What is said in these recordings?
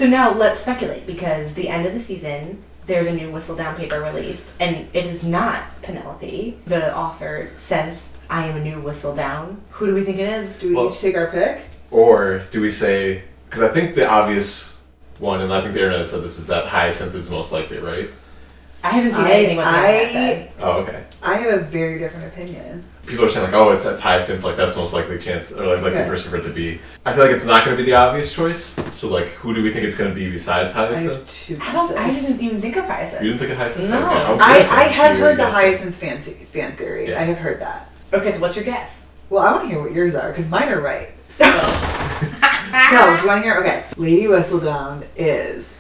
So now let's speculate, because the end of the season, there's a new Whistledown paper released, and it is not Penelope. The author says, I am a new Whistledown. Who do we think it is? Do we each take our pick? Or do we say, because I think the obvious one, and I think the internet said this, is that Hyacinth is most likely, right? I haven't seen anything what the internet said. Oh, okay. I have a very different opinion. People are saying like, oh, that's Hyacinth, like that's the most likely chance, or like the person for it to be. I feel like it's not going to be the obvious choice. So like, who do we think it's going to be besides Hyacinth? I have two guesses. I didn't even think of Hyacinth. You didn't think of Hyacinth? No. Okay. I have heard the Hyacinth fan theory. Yeah. I have heard that. Okay, so what's your guess? Well, I want to hear what yours are, because mine are right. So. No, do you want to hear? Okay. Lady Whistledown is...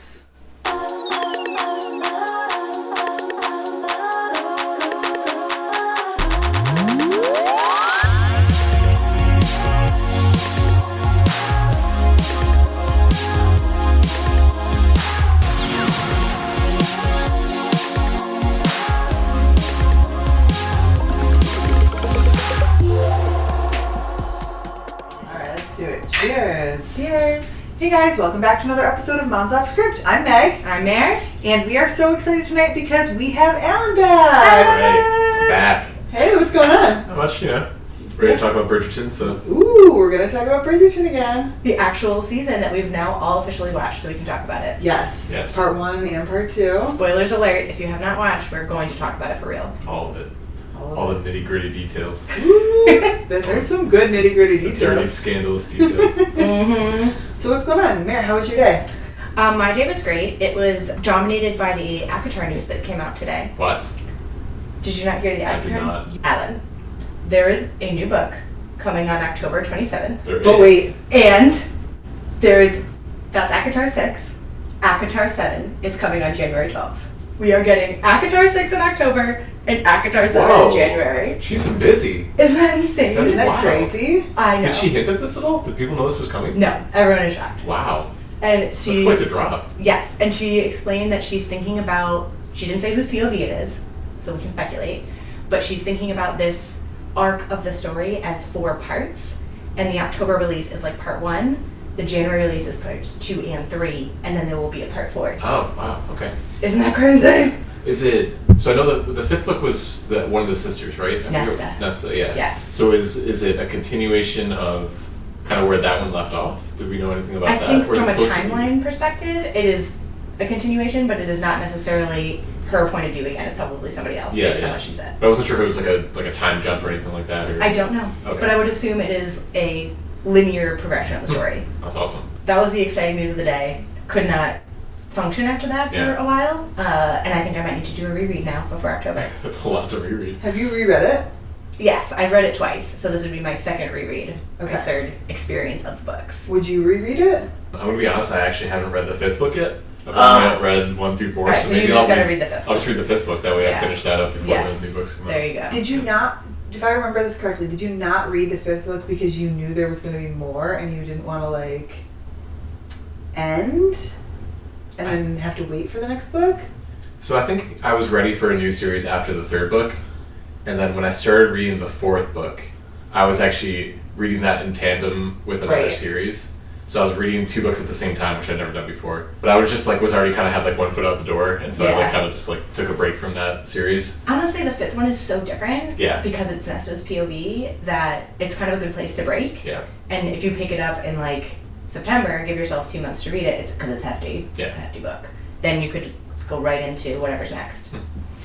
Cheers. Cheers. Hey guys, welcome back to another episode of Moms Off Script. I'm Meg. I'm Mere. And we are so excited tonight because we have Alan back. Right. Back. Hey, what's going on? Not much, We're going to talk about Bridgerton, so... Ooh, we're going to talk about Bridgerton again. The actual season that we've now all officially watched, so we can talk about it. Yes. Part 1 and Part 2. Spoilers alert, if you have not watched, we're going to talk about it for real. All of it. All the nitty-gritty details. There's some good nitty-gritty details. The dirty, scandalous details. Mm-hmm. So what's going on? Mere, how was your day? My day was great. It was dominated by the ACOTAR news that came out today. What? Did you not hear the ACOTAR? I did not. Alan, there is a new book coming on October 27th. But wait. And that's ACOTAR 6. ACOTAR 7 is coming on January 12th. We are getting ACOTAR 6 in October and ACOTAR 7 in January. She's been busy. Isn't that insane? That's Isn't that wild. crazy? I know. Did she hint at this at all? Did people know this was coming? No, everyone is shocked. Wow. And That's quite the drop. Yes, and she explained that she's thinking about, she didn't say whose POV it is, so we can speculate, but she's thinking about this arc of the story as 4 parts, and the October release is like part 1, the January release is parts 2 and 3, and then there will be a part 4. Oh, wow, okay. Isn't that crazy? Is it, so I know that the 5th book was one of the sisters, right? Nesta, yeah. Yes. So is it a continuation of kind of where that one left off? Did we know anything about that? I think Or is from it a supposed to be- timeline perspective, it is a continuation, but it is not necessarily her point of view again. It's probably somebody else based on what she said. But I wasn't sure if it was like a time jump or anything like that. Or... I don't know, Okay. but I would assume it is a linear progression of the story. That's awesome. That was the exciting news of the day. Could not function after that for a while, and I think I might need to do a reread now before October. That's a lot to reread. Have you reread it? Yes, I've read it twice, so this would be my second reread, Okay. my third experience of the books. Would you reread it? I'm going to be honest, I actually haven't read the 5th book yet. I've only read 1 through 4, Alright, so so maybe you just gotta read the 5th I'll just read the 5th book, that way I finish that up before the new books come out. There you go. Did you not, if I remember this correctly, did you not read the 5th book because you knew there was going to be more and you didn't want to like end and then have to wait for the next book? So I think I was ready for a new series after the 3rd book, and then when I started reading the 4th book, I was actually reading that in tandem with another series. So I was reading 2 books at the same time, which I'd never done before. But I was just like, was already kind of had like 1 foot out the door, and so I like kind of just like took a break from that series. Honestly, the 5th one is so different because it's Nesta's POV that it's kind of a good place to break. Yeah. And if you pick it up in like September, give yourself 2 months to read it, it's because it's hefty. Yeah. It's a hefty book. Then you could go right into whatever's next.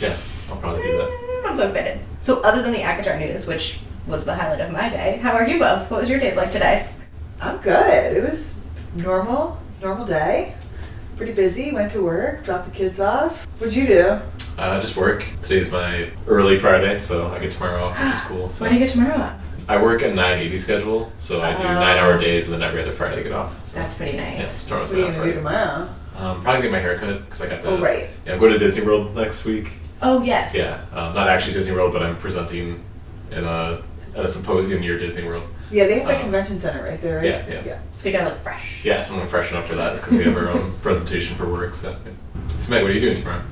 Yeah, I'll probably do that. I'm so excited. So other than the ACOTAR news, which was the highlight of my day, how are you both? What was your day like today? I'm good. It was normal day. Pretty busy. Went to work, dropped the kids off. What'd you do? Just work. Today's my early Friday, so I get tomorrow off, which is cool. So When do you get tomorrow off? I work a 9/80 schedule, so I do 9-hour days, and then every other Friday I get off. So. That's pretty nice. Yeah, tomorrow's What are my you off going to do Friday. tomorrow? Probably get my hair cut, because I got the... Oh, right. Yeah, I'm going to Disney World next week. Oh, yes. Yeah, not actually Disney World, but I'm presenting at a symposium near Disney World. Yeah, they have that convention center right there, right? Yeah. So you gotta look fresh. Yeah, so I'm freshen up for that, because we have our own presentation for work. So Meg, what are you doing tomorrow?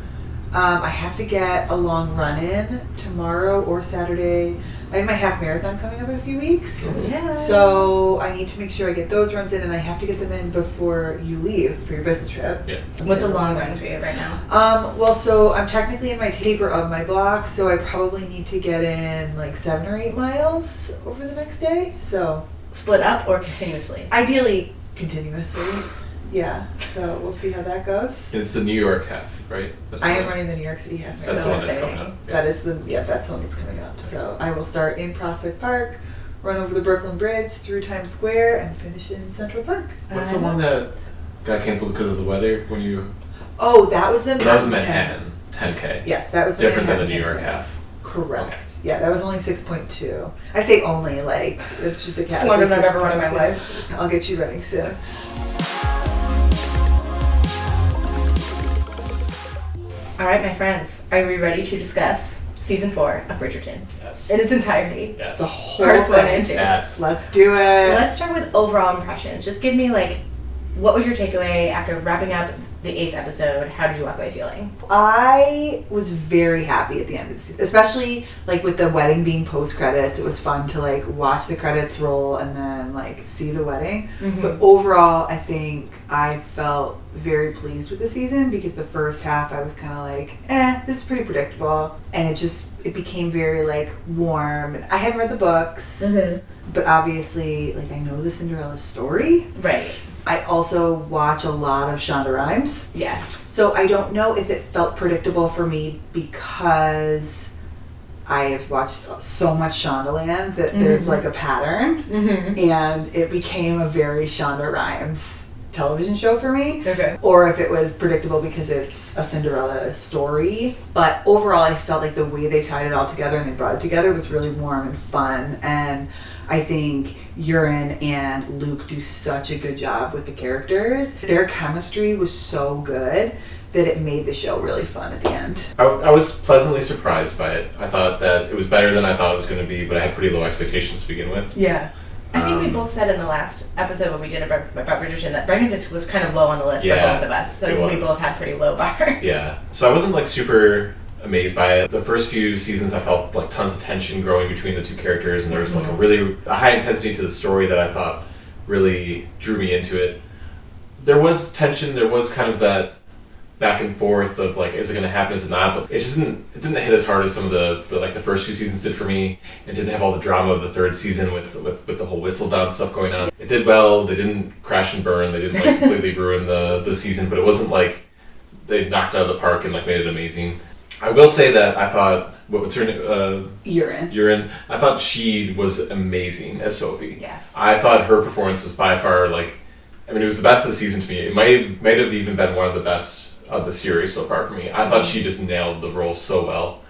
I have to get a long run-in tomorrow or Saturday. I have my half marathon coming up in a few weeks. Yeah. So I need to make sure I get those runs in, and I have to get them in before you leave for your business trip. Yeah. What's a long run for you right now? Well, so I'm technically in my taper of my block, so I probably need to get in like 7 or 8 miles over the next day. So Split up or continuously? ideally continuously. Yeah. So we'll see how that goes. It's the New York half, right? I am running the New York City half That's marathon. the one that's exciting. coming up. That is that's the one that's coming up. So I will start in Prospect Park, run over the Brooklyn Bridge through Times Square, and finish in Central Park. What's the one that got canceled because of the weather when you... Oh, that was the That was Manhattan Manhattan, 10K. Yes, that was the Different than the Manhattan New York 10K. half. Correct. Okay. Yeah, that was only 6.2. I say only, like, it's just a It's casual longer than I've ever run in my 6.2. life. I'll get you running soon. All right, my friends, are we ready to discuss season 4 of Bridgerton Yes. in its entirety? Yes. The whole Parts 1 thing. and 2. Yes. Let's do it. Let's start with overall impressions. Just give me, like, what was your takeaway after wrapping up the 8th episode? How did you walk away feeling? I was very happy at the end of the season, especially like with the wedding being post credits. It was fun to like watch the credits roll and then like see the wedding. Mhm. But overall, I think I felt very pleased with the season because the first half I was kind of like, this is pretty predictable, and it became very like warm. I hadn't read the books, but obviously like I know the Cinderella story. Right. I also watch a lot of Shonda Rhimes. Yes. So I don't know if it felt predictable for me because I have watched so much Shondaland that there's like a pattern, and it became a very Shonda Rhimes television show for me. Okay. Or if it was predictable because it's a Cinderella story. But overall, I felt like the way they tied it all together and they brought it together was really warm and fun. And I think Urine and Luke do such a good job with the characters. Their chemistry was so good that it made the show really fun at the end. I was pleasantly surprised by it. I thought that it was better than I thought it was going to be, but I had pretty low expectations to begin with. Yeah. I think we both said in the last episode when we did about Bridgerton that Bridgerton was kind of low on the list for Yeah, both of us. So I it think we was. both had pretty low bars. Yeah. So I wasn't like super amazed by it. The first few seasons I felt like tons of tension growing between the two characters, and there was like a high intensity to the story that I thought really drew me into it. There was tension, there was kind of that back and forth of like, is it going to happen, is it not? But it just didn't hit as hard as some of the like the first 2 seasons did for me. It didn't have all the drama of the 3rd season with the whole Whistledown stuff going on. It did well. They didn't crash and burn. They didn't like completely ruin the season, but it wasn't like they knocked it out of the park and like made it amazing. I will say that I thought, what's her name? Urine. I thought she was amazing as Sophie. Yes. I thought her performance was by far like, I mean, it was the best of the season to me. It might have even been one of the best of the series so far for me. I thought she just nailed the role so well,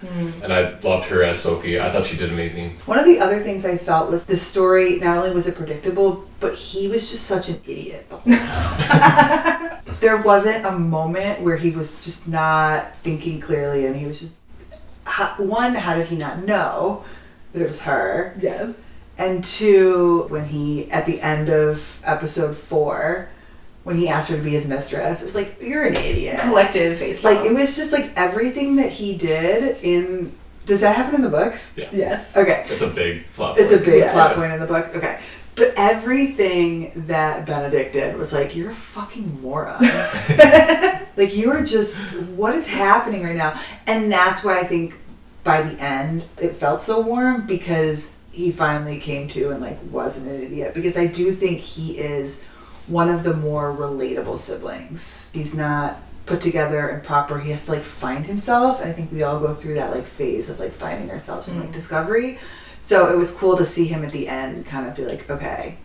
and I loved her as Sophie. I thought she did amazing. One of the other things I felt was the story, not only was it predictable, but he was just such an idiot the whole time. There wasn't a moment where he was just not thinking clearly, and he was just, how did he not know that it was her? Yes. And 2, when he, at the end of episode 4, when he asked her to be his mistress, it was like, you're an idiot. Collective face. Like, it was just like everything that he did in... Does that happen in the books? Yeah. Yes. Okay. It's a big plot It's a point. big Yeah. plot point in the book. Okay. But everything that Benedict did was like, you're a fucking moron. Like, you are just, what is happening right now? And that's why I think by the end, it felt so warm, because he finally came to and like wasn't an idiot. Because I do think he is one of the more relatable siblings. He's not put together and proper. He has to like find himself, and I think we all go through that like phase of like finding ourselves and like discovery. So it was cool to see him at the end kind of be like, okay,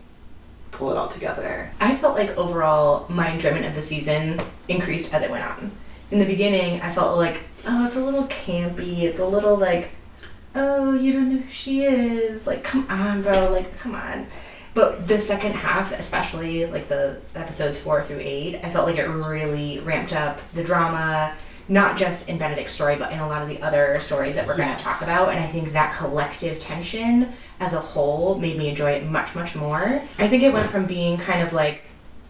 pull it all together. I felt like overall my enjoyment of the season increased as it went on. In the beginning, I felt like, oh, it's a little campy. It's a little like, oh, you don't know who she is. Like, come on, bro. Like, come on. But the second half, especially like the episodes 4 through 8, I felt like it really ramped up the drama, not just in Benedict's story, but in a lot of the other stories that we're going to talk about. And I think that collective tension as a whole made me enjoy it much, much more. I think it went from being kind of like,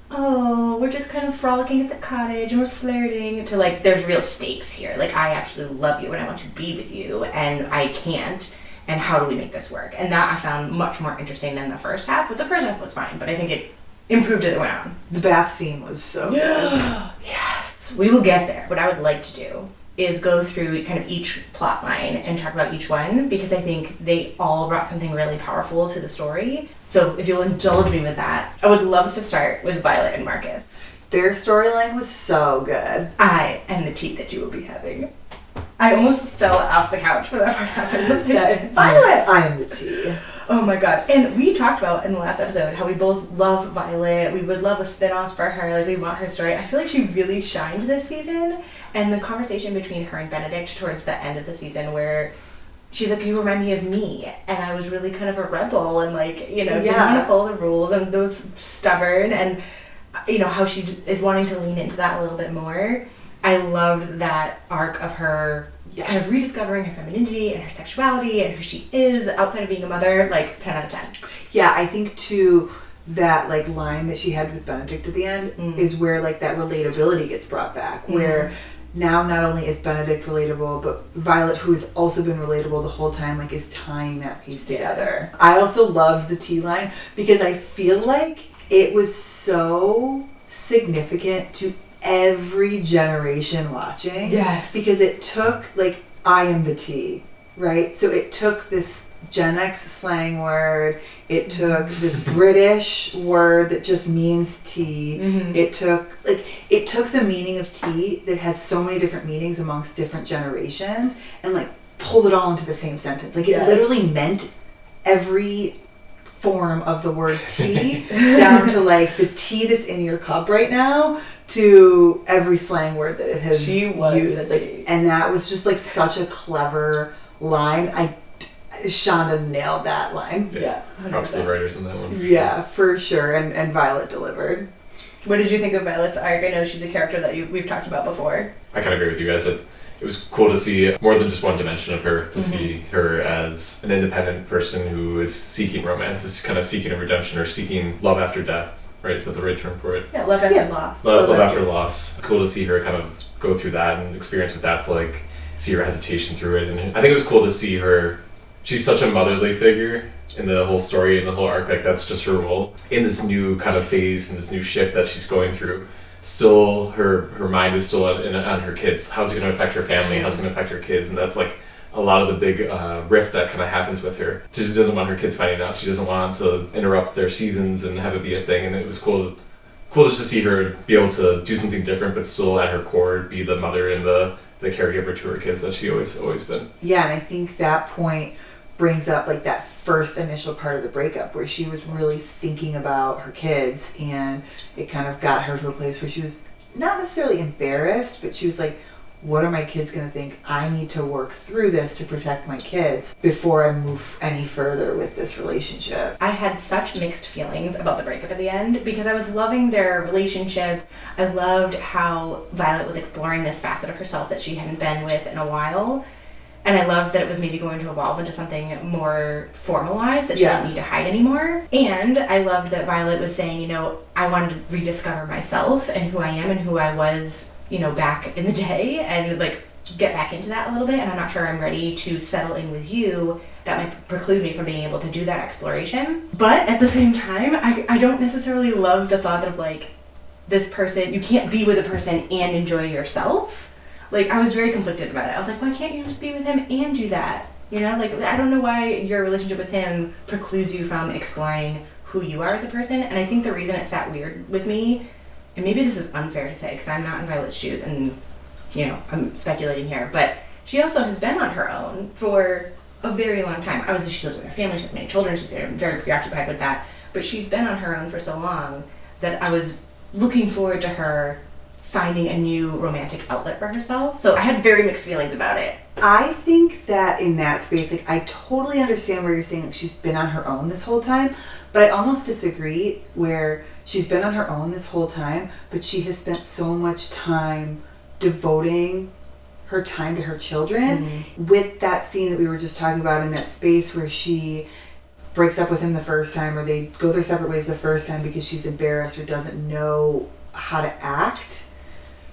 oh, we're just kind of frolicking at the cottage and we're flirting, to like, there's real stakes here. Like, I actually love you and I want to be with you, and I can't. and how do we make this work? And that I found much more interesting than the first half. But the first half was fine, but I think it improved as it went on. The bath scene was so good. Yes, we will get there. What I would like to do is go through kind of each plot line and talk about each one, because I think they all brought something really powerful to the story. So if you'll indulge me with that, I would love to start with Violet and Marcus. Their storyline was so good. I am the tea that you will be having. I almost fell off the couch when that part happened. Violet! I am the tea. Oh my god. And we talked about in the last episode how we both love Violet. We would love a spin-off for her. Like, we want her story. I feel like she really shined this season. And the conversation between her and Benedict towards the end of the season, where she's like, you remind me of me. And I was really kind of a rebel and, like, you know, didn't want to follow the rules and was stubborn. And, you know, how she is wanting to lean into that a little bit more. I loved that arc of her kind of rediscovering her femininity and her sexuality and who she is outside of being a mother. Like, 10 out of 10. Yeah, I think too that, like, line that she had with Benedict at the end is where, like, that relatability gets brought back, where now not only is Benedict relatable, but Violet, who has also been relatable the whole time, like, is tying that piece together. I also loved the tea line because I feel like it was so significant to every generation watching. Yes. Because it took, like, I am the tea, right? So it took this Gen X slang word, it took this British word that just means tea, it took the meaning of tea that has so many different meanings amongst different generations and, like, pulled it all into the same sentence. Like, it literally meant every form of the word tea down to, like, the tea that's in your cup right now to every slang word that it has used. Like, and that was just, like, such a clever line. Shonda nailed that line. Yeah, props to the writers in that one. Yeah, for sure. And Violet delivered. What did you think of Violet's arc? I know she's a character that we've talked about before. I kind of agree with you guys. It was cool to see more than just one dimension of her, to see her as an independent person who is seeking romance, is kind of seeking a redemption or seeking love after death, right? Is that the right term for it? Yeah, love after loss. Love after loss. Cool to see her kind of go through that and experience what that's like, see her hesitation through it. And I think it was cool to see her. She's such a motherly figure in the whole story and the whole arc. Like, that's just her role in this new kind of phase and this new shift that she's going through. Still, her mind is still on her kids. How's it going to affect her family? How's it going to affect her kids? And that's, like, a lot of the big rift that kind of happens with her. She just doesn't want her kids finding out. She doesn't want to interrupt their seasons and have it be a thing. And it was cool just to see her be able to do something different, but still at her core be the mother and the caregiver to her kids that she always been. Yeah, and I think that point brings up, like, that first initial part of the breakup where she was really thinking about her kids, and it kind of got her to a place where she was not necessarily embarrassed, but she was like, what are my kids going to think? I need to work through this to protect my kids before I move any further with this relationship. I had such mixed feelings about the breakup at the end because I was loving their relationship. I loved how Violet was exploring this facet of herself that she hadn't been with in a while. And I loved that it was maybe going to evolve into something more formalized that she didn't need to hide anymore. And I loved that Violet was saying, you know, I wanted to rediscover myself and who I am and who I was, you know, back in the day, and, like, get back into that a little bit. And I'm not sure I'm ready to settle in with you. That might preclude me from being able to do that exploration. But at the same time, I don't necessarily love the thought of, like, this person, you can't be with a person and enjoy yourself. Like, I was very conflicted about it. I was like, why can't you just be with him and do that? You know, like, I don't know why your relationship with him precludes you from exploring who you are as a person. And I think the reason it sat weird with me, and maybe this is unfair to say because I'm not in Violet's shoes and, you know, I'm speculating here, but she also has been on her own for a very long time. Obviously, she lives with her family, she has many children, she's very preoccupied with that, but she's been on her own for so long that I was looking forward to her finding a new romantic outlet for herself. So I had very mixed feelings about it. I think that in that space, like, I totally understand where you're saying, like, she's been on her own this whole time, but I almost disagree where she's been on her own this whole time, but she has spent so much time devoting her time to her children with that scene that we were just talking about in that space where she breaks up with him the first time, or they go their separate ways the first time because she's embarrassed or doesn't know how to act.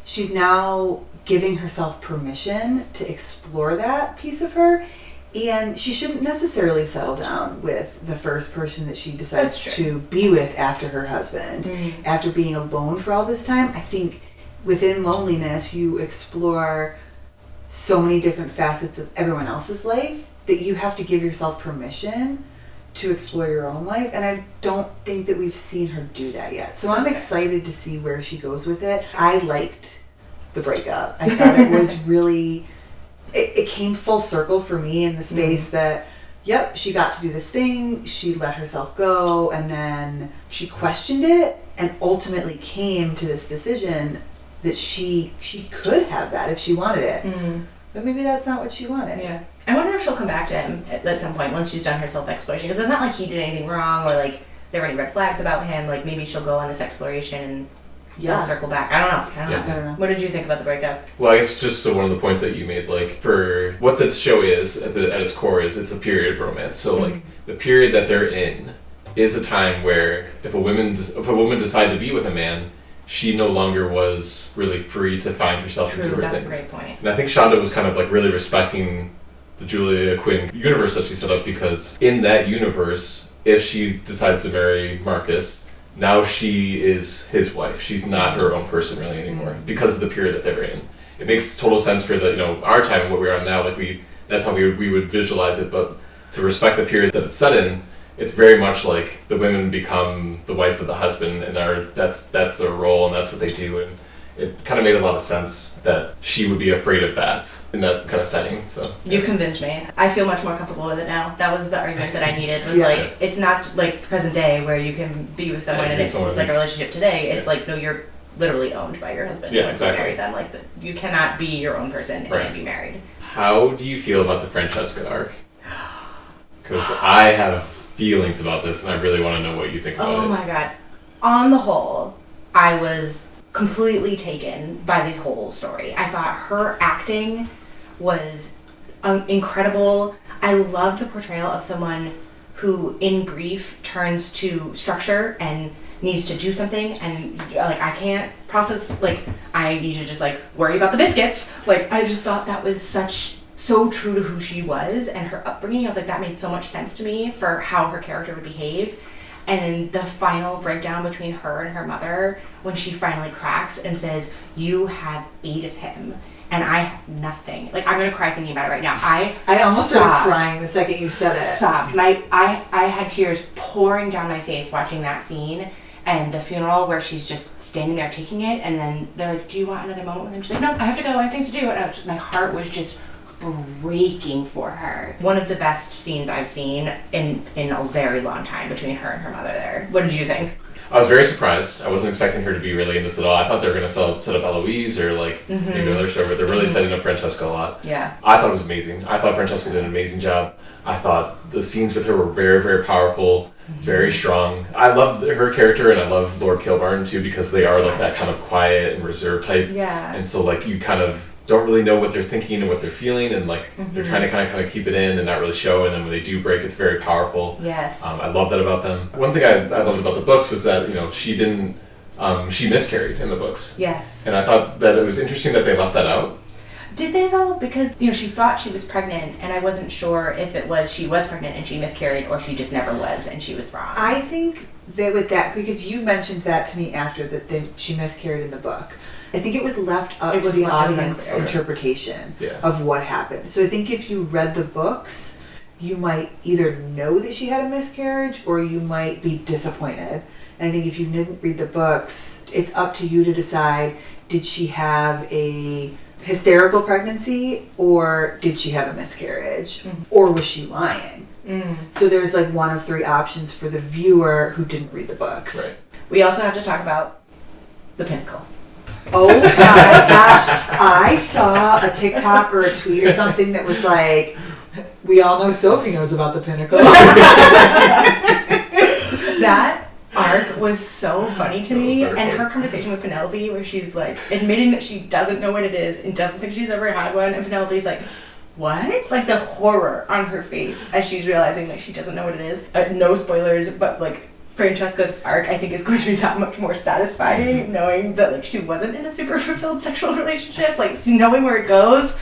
She's now giving herself permission to explore that piece of her, And she shouldn't necessarily settle down with the first person that she decides to be with after her husband. Mm-hmm. After being alone for all this time, I think within loneliness, you explore so many different facets of everyone else's life that you have to give yourself permission to explore your own life. And I don't think that we've seen her do that yet. So I'm excited to see where she goes with it. I liked the breakup. I thought it was really... It came full circle for me in the space that, yep, she got to do this thing, she let herself go, and then she questioned it and ultimately came to this decision that she could have that if she wanted it. Mm. But maybe that's not what she wanted. Yeah. I wonder if she'll come back to him at some point once she's done her self-exploration. Because it's not like he did anything wrong or like there were any red flags about him. Like maybe she'll go on this exploration and they'll circle back. I don't know. What did you think about the breakup? Well, I guess just one of the points that you made, like for what the show is at its core is it's a period of romance. So like the period that they're in is a time where if a woman decided to be with a man, she no longer was really free to find herself and do her things. That's a great point. And I think Shonda was kind of like really respecting the Julia Quinn universe that she set up, because in that universe, if she decides to marry Marcus, now she is his wife. She's not her own person really anymore because of the period that they're in. It makes total sense for our time and what we're on now. Like that's how we would visualize it. But to respect the period that it's set in, it's very much like the women become the wife of the husband, and that's their role, and that's what they do. And it kind of made a lot of sense that she would be afraid of that in that kind of setting. So You've convinced me. I feel much more comfortable with it now. That was the argument that I needed. Was like it's not like present day where you can be with someone and it's like a relationship today. It's like no, you're literally owned by your husband. Yeah, exactly. You marry them. Like you cannot be your own person and be married. How do you feel about the Francesca arc? Because I have feelings about this and I really want to know what you think about it. Oh my god. On the whole, I was completely taken by the whole story. I thought her acting was incredible. I loved the portrayal of someone who in grief turns to structure and needs to do something, and like I can't process, like I need to just like worry about the biscuits. Like I just thought that was so true to who she was and her upbringing. I was like, that made so much sense to me for how her character would behave. And then the final breakdown between her and her mother, when she finally cracks and says, "You have 8 of him, and I have nothing." Like, I'm going to cry thinking about it right now. I almost started crying the second you said it. Sobbed. I had tears pouring down my face watching that scene. And the funeral where she's just standing there taking it, and then they're like, "Do you want another moment with him?" She's like, "No, I have to go. I have things to do." And my heart was just breaking for her. One of the best scenes I've seen in a very long time between her and her mother there. What did you think? I was very surprised. I wasn't expecting her to be really in this at all. I thought they were going to set up Eloise or like maybe another show, but they're really setting up Francesca a lot. Yeah. I thought it was amazing. I thought Francesca did an amazing job. I thought the scenes with her were very, very powerful, very strong. I love her character, and I love Lord Kilmartin too, because they are like that kind of quiet and reserved type. Yeah. And so like you kind of don't really know what they're thinking and what they're feeling, and like they're trying to kind of keep it in and not really show, and then when they do break, it's very powerful. Yes. I love that about them. One thing I loved about the books was that she didn't she miscarried in the books. Yes. And I thought that it was interesting that they left that out. Did they though? Because she thought she was pregnant, and I wasn't sure if it was she was pregnant and she miscarried, or she just never was and she was wrong. I think that with that, because you mentioned that to me after that she miscarried in the book. I think it was left up to the audience interpretation of what happened. So I think if you read the books, you might either know that she had a miscarriage or you might be disappointed. And I think if you didn't read the books, it's up to you to decide, did she have a hysterical pregnancy or did she have a miscarriage? Or was she lying? So there's like one of 3 options for the viewer who didn't read the books. Right. We also have to talk about the pinnacle. Oh my gosh, I saw a TikTok or a tweet or something that was like, we all know Sophie knows about the pinnacle. That arc was so funny to me, and her conversation with Penelope where she's like admitting that she doesn't know what it is and doesn't think she's ever had one, and Penelope's like, what? Like the horror on her face as she's realizing that she doesn't know what it is. No spoilers, but like Francesca's arc, I think, is going to be that much more satisfying, knowing that like she wasn't in a super fulfilled sexual relationship, like knowing where it goes.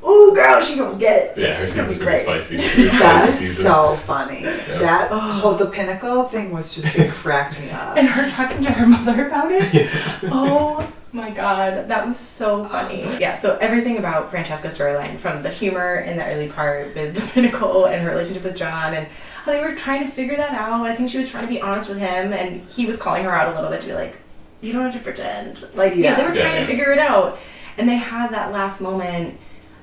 ooh, girl, she gonna get it. Yeah, her season's gonna be spicy. That is so funny. Yeah. That whole the pinnacle thing was just, it cracked me up. And her talking to her mother about it. Yes. Oh my god, that was so funny. Yeah, so everything about Francesca's storyline, from the humor in the early part with the pinnacle and her relationship with John, and how they were trying to figure that out. I think she was trying to be honest with him, and he was calling her out a little bit to be like, you don't have to pretend. Like, yeah, they were trying to figure it out. And they had that last moment.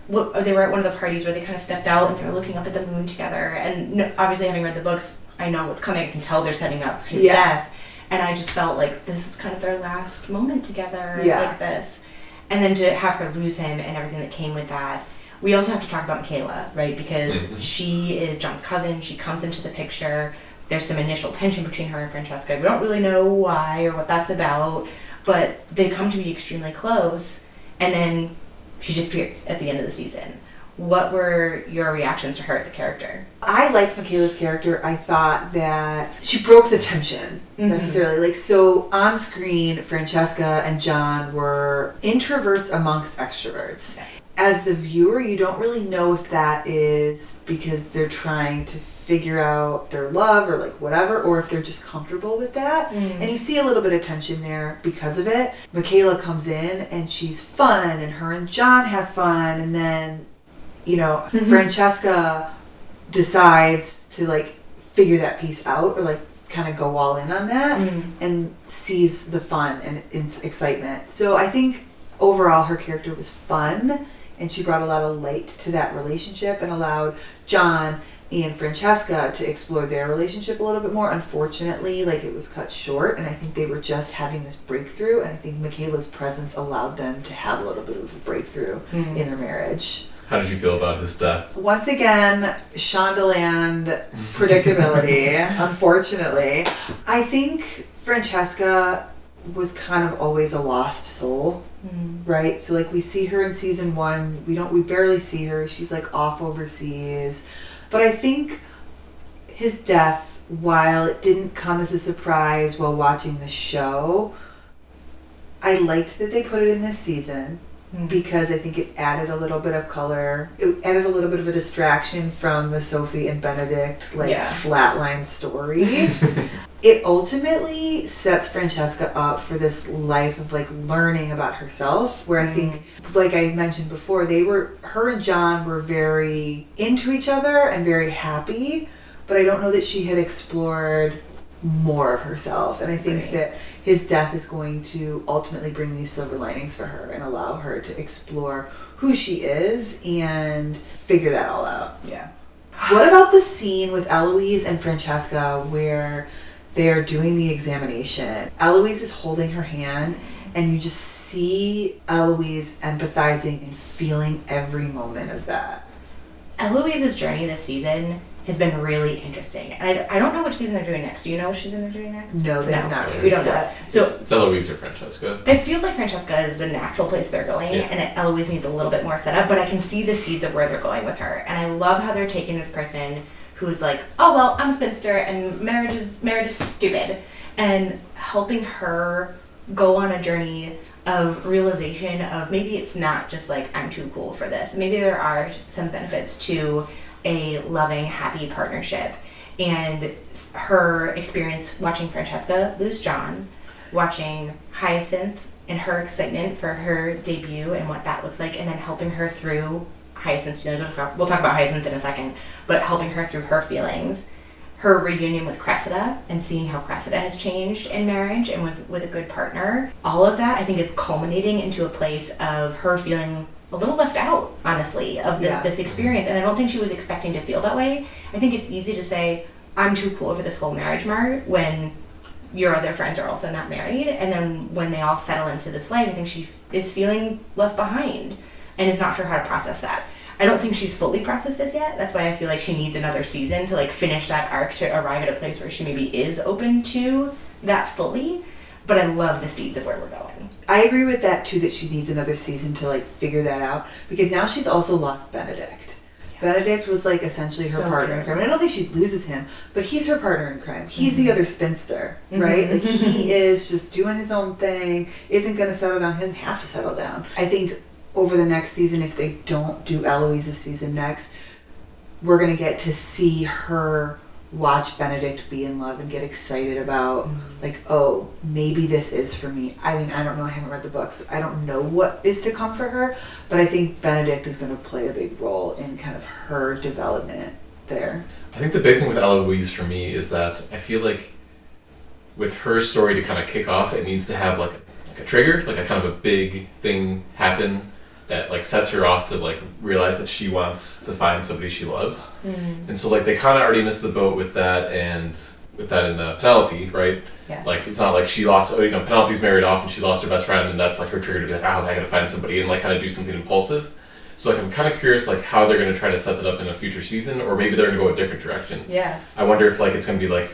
They were at one of the parties where they kind of stepped out and they were looking up at the moon together. And obviously, having read the books, I know what's coming. I can tell they're setting up his death. And I just felt like this is kind of their last moment together, like this. And then to have her lose him and everything that came with that. We also have to talk about Michaela, right? Because she is John's cousin. She comes into the picture. There's some initial tension between her and Francesca. We don't really know why or what that's about, but they come to be extremely close. And then she disappears at the end of the season. What were your reactions to her as a character? I liked Michaela's character. I thought that she broke the tension necessarily. Like, so on screen, Francesca and John were introverts amongst extroverts. Yes. As the viewer, you don't really know if that is because they're trying to figure out their love or like whatever, or if they're just comfortable with that. And you see a little bit of tension there because of it. Michaela comes in and she's fun, and her and John have fun, and then, you know, Francesca decides to like figure that piece out, or like kind of go all in on that, and sees the fun and excitement. So I think overall her character was fun, and she brought a lot of light to that relationship and allowed John and Francesca to explore their relationship a little bit more. Unfortunately, like, it was cut short, and I think they were just having this breakthrough, and I think Michaela's presence allowed them to have a little bit of a breakthrough in their marriage. How did you feel about his death? Once again, Shondaland predictability, unfortunately. I think Francesca was kind of always a lost soul, right? So like, we see her in season 1, we barely see her. She's like off overseas. But I think his death, while it didn't come as a surprise while watching the show, I liked that they put it in this season because I think it added a little bit of color. It added a little bit of a distraction from the Sophie and Benedict flatline story. It ultimately sets Francesca up for this life of like learning about herself, where I think, like I mentioned before, her and John were very into each other and very happy, but I don't know that she had explored more of herself. And I think that his death is going to ultimately bring these silver linings for her and allow her to explore who she is and figure that all out. Yeah. What about the scene with Eloise and Francesca where they're doing the examination? Eloise is holding her hand, and you just see Eloise empathizing and feeling every moment of that. Eloise's journey this season has been really interesting. And I don't know which season they're doing next. Do you know which season they're doing next? No, they have not. We don't know. So it's Eloise or Francesca. It feels like Francesca is the natural place they're going, and Eloise needs a little bit more setup, but I can see the seeds of where they're going with her. And I love how they're taking this person who's like, oh, well, I'm a spinster, and marriage is stupid, and helping her go on a journey of realization of maybe it's not just like, I'm too cool for this. Maybe there are some benefits to a loving, happy partnership. And her experience watching Francesca lose John, watching Hyacinth and her excitement for her debut and what that looks like, and then helping her through Hyacinth's feelings. We'll talk about Hyacinth in a second, but helping her through her feelings. Her reunion with Cressida and seeing how Cressida has changed in marriage and with a good partner. All of that, I think, is culminating into a place of her feeling a little left out, honestly, of this experience. And I don't think she was expecting to feel that way. I think it's easy to say, I'm too cool for this whole marriage mart, when your other friends are also not married. And then when they all settle into this life, I think she is feeling left behind and is not sure how to process that. I don't think she's fully processed it yet. That's why I feel like she needs another season to like finish that arc, to arrive at a place where she maybe is open to that fully. But I love the seeds of where we're going. I agree with that too, that she needs another season to like figure that out, because now she's also lost Benedict. Yes. Benedict was like essentially her partner in crime. And I don't think she loses him, but he's her partner in crime. He's the other spinster, right? Like, he is just doing his own thing, isn't going to settle down, he doesn't have to settle down. I think over the next season, if they don't do Eloise's season next, we're going to get to see her watch Benedict be in love and get excited about, like, oh, maybe this is for me. I mean, I don't know. I haven't read the books. I don't know what is to come for her, but I think Benedict is going to play a big role in kind of her development there. I think the big thing with Eloise for me is that I feel like with her story to kind of kick off, it needs to have like a trigger, like a kind of a big thing happen that like sets her off to like realize that she wants to find somebody she loves. And so like they kind of already missed the boat with that, and with that in Penelope, right? Yeah. Like it's not like she lost, Penelope's married off and she lost her best friend, and that's like her trigger to be like, oh, I gotta find somebody and like kind of do something impulsive. So like I'm kind of curious like how they're going to try to set that up in a future season, or maybe they're going to go a different direction. Yeah. I wonder if like it's going to be like,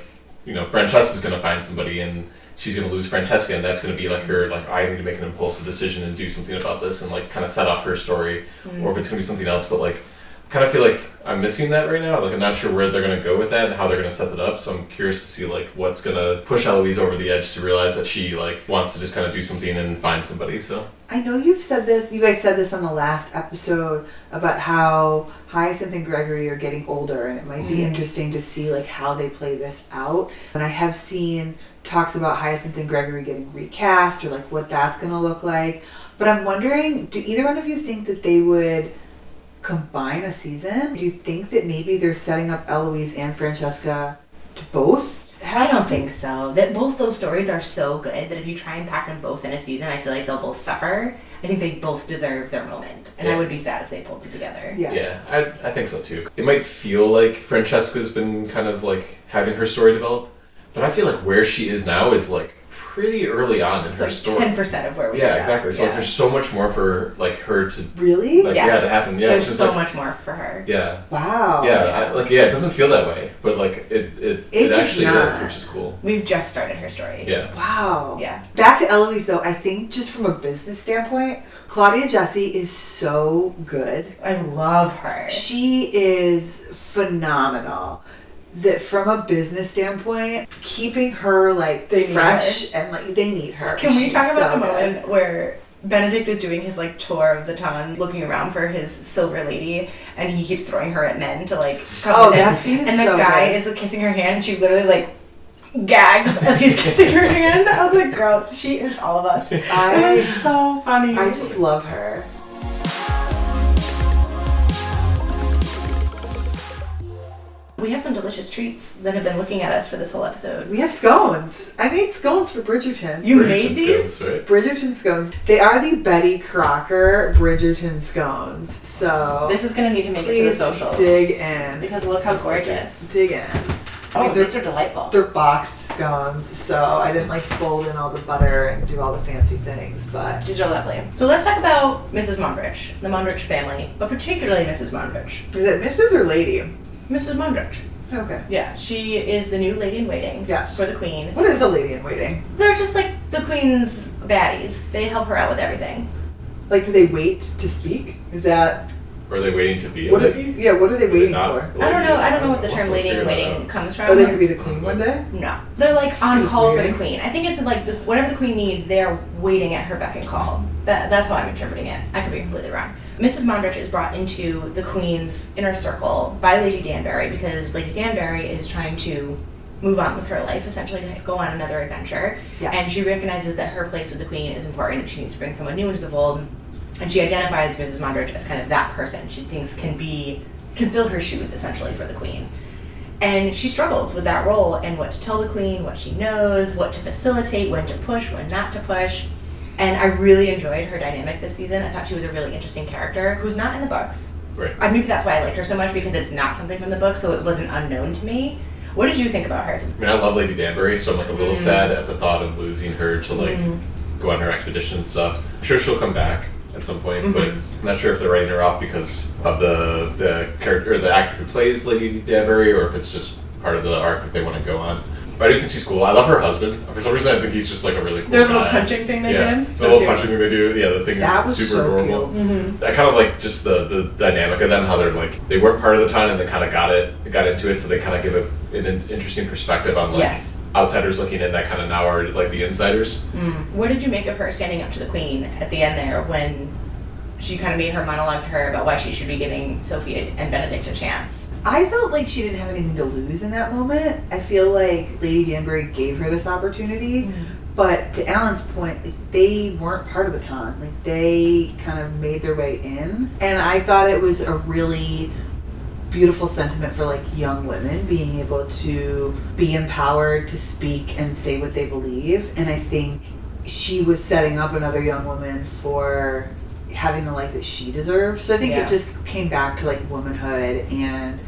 Francesca's going to find somebody and she's going to lose Francesca, and that's going to be like her, like, I need to make an impulsive decision and do something about this and like kind of set off her story, or if it's going to be something else. But like I kind of feel like I'm missing that right now. Like I'm not sure where they're going to go with that and how they're going to set that up. So I'm curious to see like what's going to push Eloise over the edge to realize that she like wants to just kind of do something and find somebody. So I know you guys said this on the last episode about how Hyacinth and Gregory are getting older, and it might be interesting to see like how they play this out. And I have seen talks about Hyacinth and Gregory getting recast, or like what that's going to look like. But I'm wondering, do either one of you think that they would combine a season? Do you think that maybe they're setting up Eloise and Francesca to both have I don't think so. That both those stories are so good that if you try and pack them both in a season, I feel like they'll both suffer. I think they both deserve their moment, and I would be sad if they pulled them together. Yeah, I think so too. It might feel like Francesca's been kind of like having her story develop, but I feel like where she is now is like pretty early on in her story. 10% of where we are. Yeah, exactly. So like, there's so much more for like her to really, like, yes. to happen. Yeah, there's so like, much more for her. Yeah. Wow. Yeah, it doesn't feel that way, but like it actually does, which is cool. We've just started her story. Yeah. Wow. Yeah. Back to Eloise though, I think just from a business standpoint, Claudia Jessie is so good. I love her. She is phenomenal. That from a business standpoint, keeping her like fresh and like they need her. Can we talk about the moment where Benedict is doing his like tour of the town, looking around for his silver lady, and he keeps throwing her at men to like come with that scene is and the so guy good. is like, kissing her hand, and she literally like gags as he's kissing her hand. I was like, girl, she is all of us. It was so funny. I just love her. We have some delicious treats that have been looking at us for this whole episode. We have scones. I made scones for Bridgerton. You Bridgerton made these? scones, right? Bridgerton scones. They are the Betty Crocker Bridgerton scones. So This is going to need to make it to the socials. dig in. Because look how gorgeous. Dig in. Oh, these are delightful. They're boxed scones, so I didn't like fold in all the butter and do all the fancy things, but These are lovely. So let's talk about Mrs. Mondrich, the Mondrich family, but particularly Mrs. Mondrich. is it Mrs. or Lady? Mrs. Mondrich. Okay. Yeah, she is the new lady in waiting Yes. for the queen. What is a lady in waiting? They're just like the queen's baddies. They help her out with everything. Like, do they wait to speak? Is that Or are they waiting to be what? a lady? What are they waiting not for? I don't know. I don't know what the term We'll lady in figure that waiting out. comes from. Are they going to be the queen one day? No, they're like on She's call for waiting. the queen. I think it's like whatever the queen needs, they're waiting at her beck and call. That's how I'm interpreting it. I could be completely wrong. Mrs. Mondrich is brought into the queen's inner circle by Lady Danbury because Lady Danbury is trying to move on with her life, essentially go on another adventure. Yeah. And she recognizes that her place with the queen is important and she needs to bring someone new into the fold. And she identifies Mrs. Mondrich as kind of that person she thinks can fill her shoes essentially for the queen. And she struggles with that role and what to tell the queen, what she knows, what to facilitate, when to push, when not to push. And I really enjoyed her dynamic this season. I thought she was a really interesting character who's not in the books. Right. Maybe that's why I liked her so much, because it's not something from the book, so it wasn't unknown to me. What did you think about her? I mean, I love Lady Danbury, so I'm like a little sad at the thought of losing her to like go on her expedition and stuff. I'm sure she'll come back at some point, but I'm not sure if they're writing her off because of the character or the actor who plays Lady Danbury, or if it's just part of the arc that they want to go on. But I do think she's cool. I love her husband. For some reason, I think he's just like a really cool Their guy. little punching thing they did? The little punching thing they do. Yeah, the thing That is was super so adorable. cute. I kind of like just the dynamic of them, how they're like, they weren't part of the town and they kind of got into it, so they kind of give an interesting perspective on like Yes. outsiders looking in that kind of now are like the insiders. What did you make of her standing up to the queen at the end there when she kind of made her monologue to her about why she should be giving Sophie and Benedict a chance. I felt like she didn't have anything to lose in that moment. I feel like Lady Danbury gave her this opportunity, but to Alan's point, like, they weren't part of the ton. Like, they kind of made their way in, and I thought it was a really beautiful sentiment for like young women being able to be empowered to speak and say what they believe. And I think she was setting up another young woman for having the life that she deserved. So I think it just came back to like womanhood and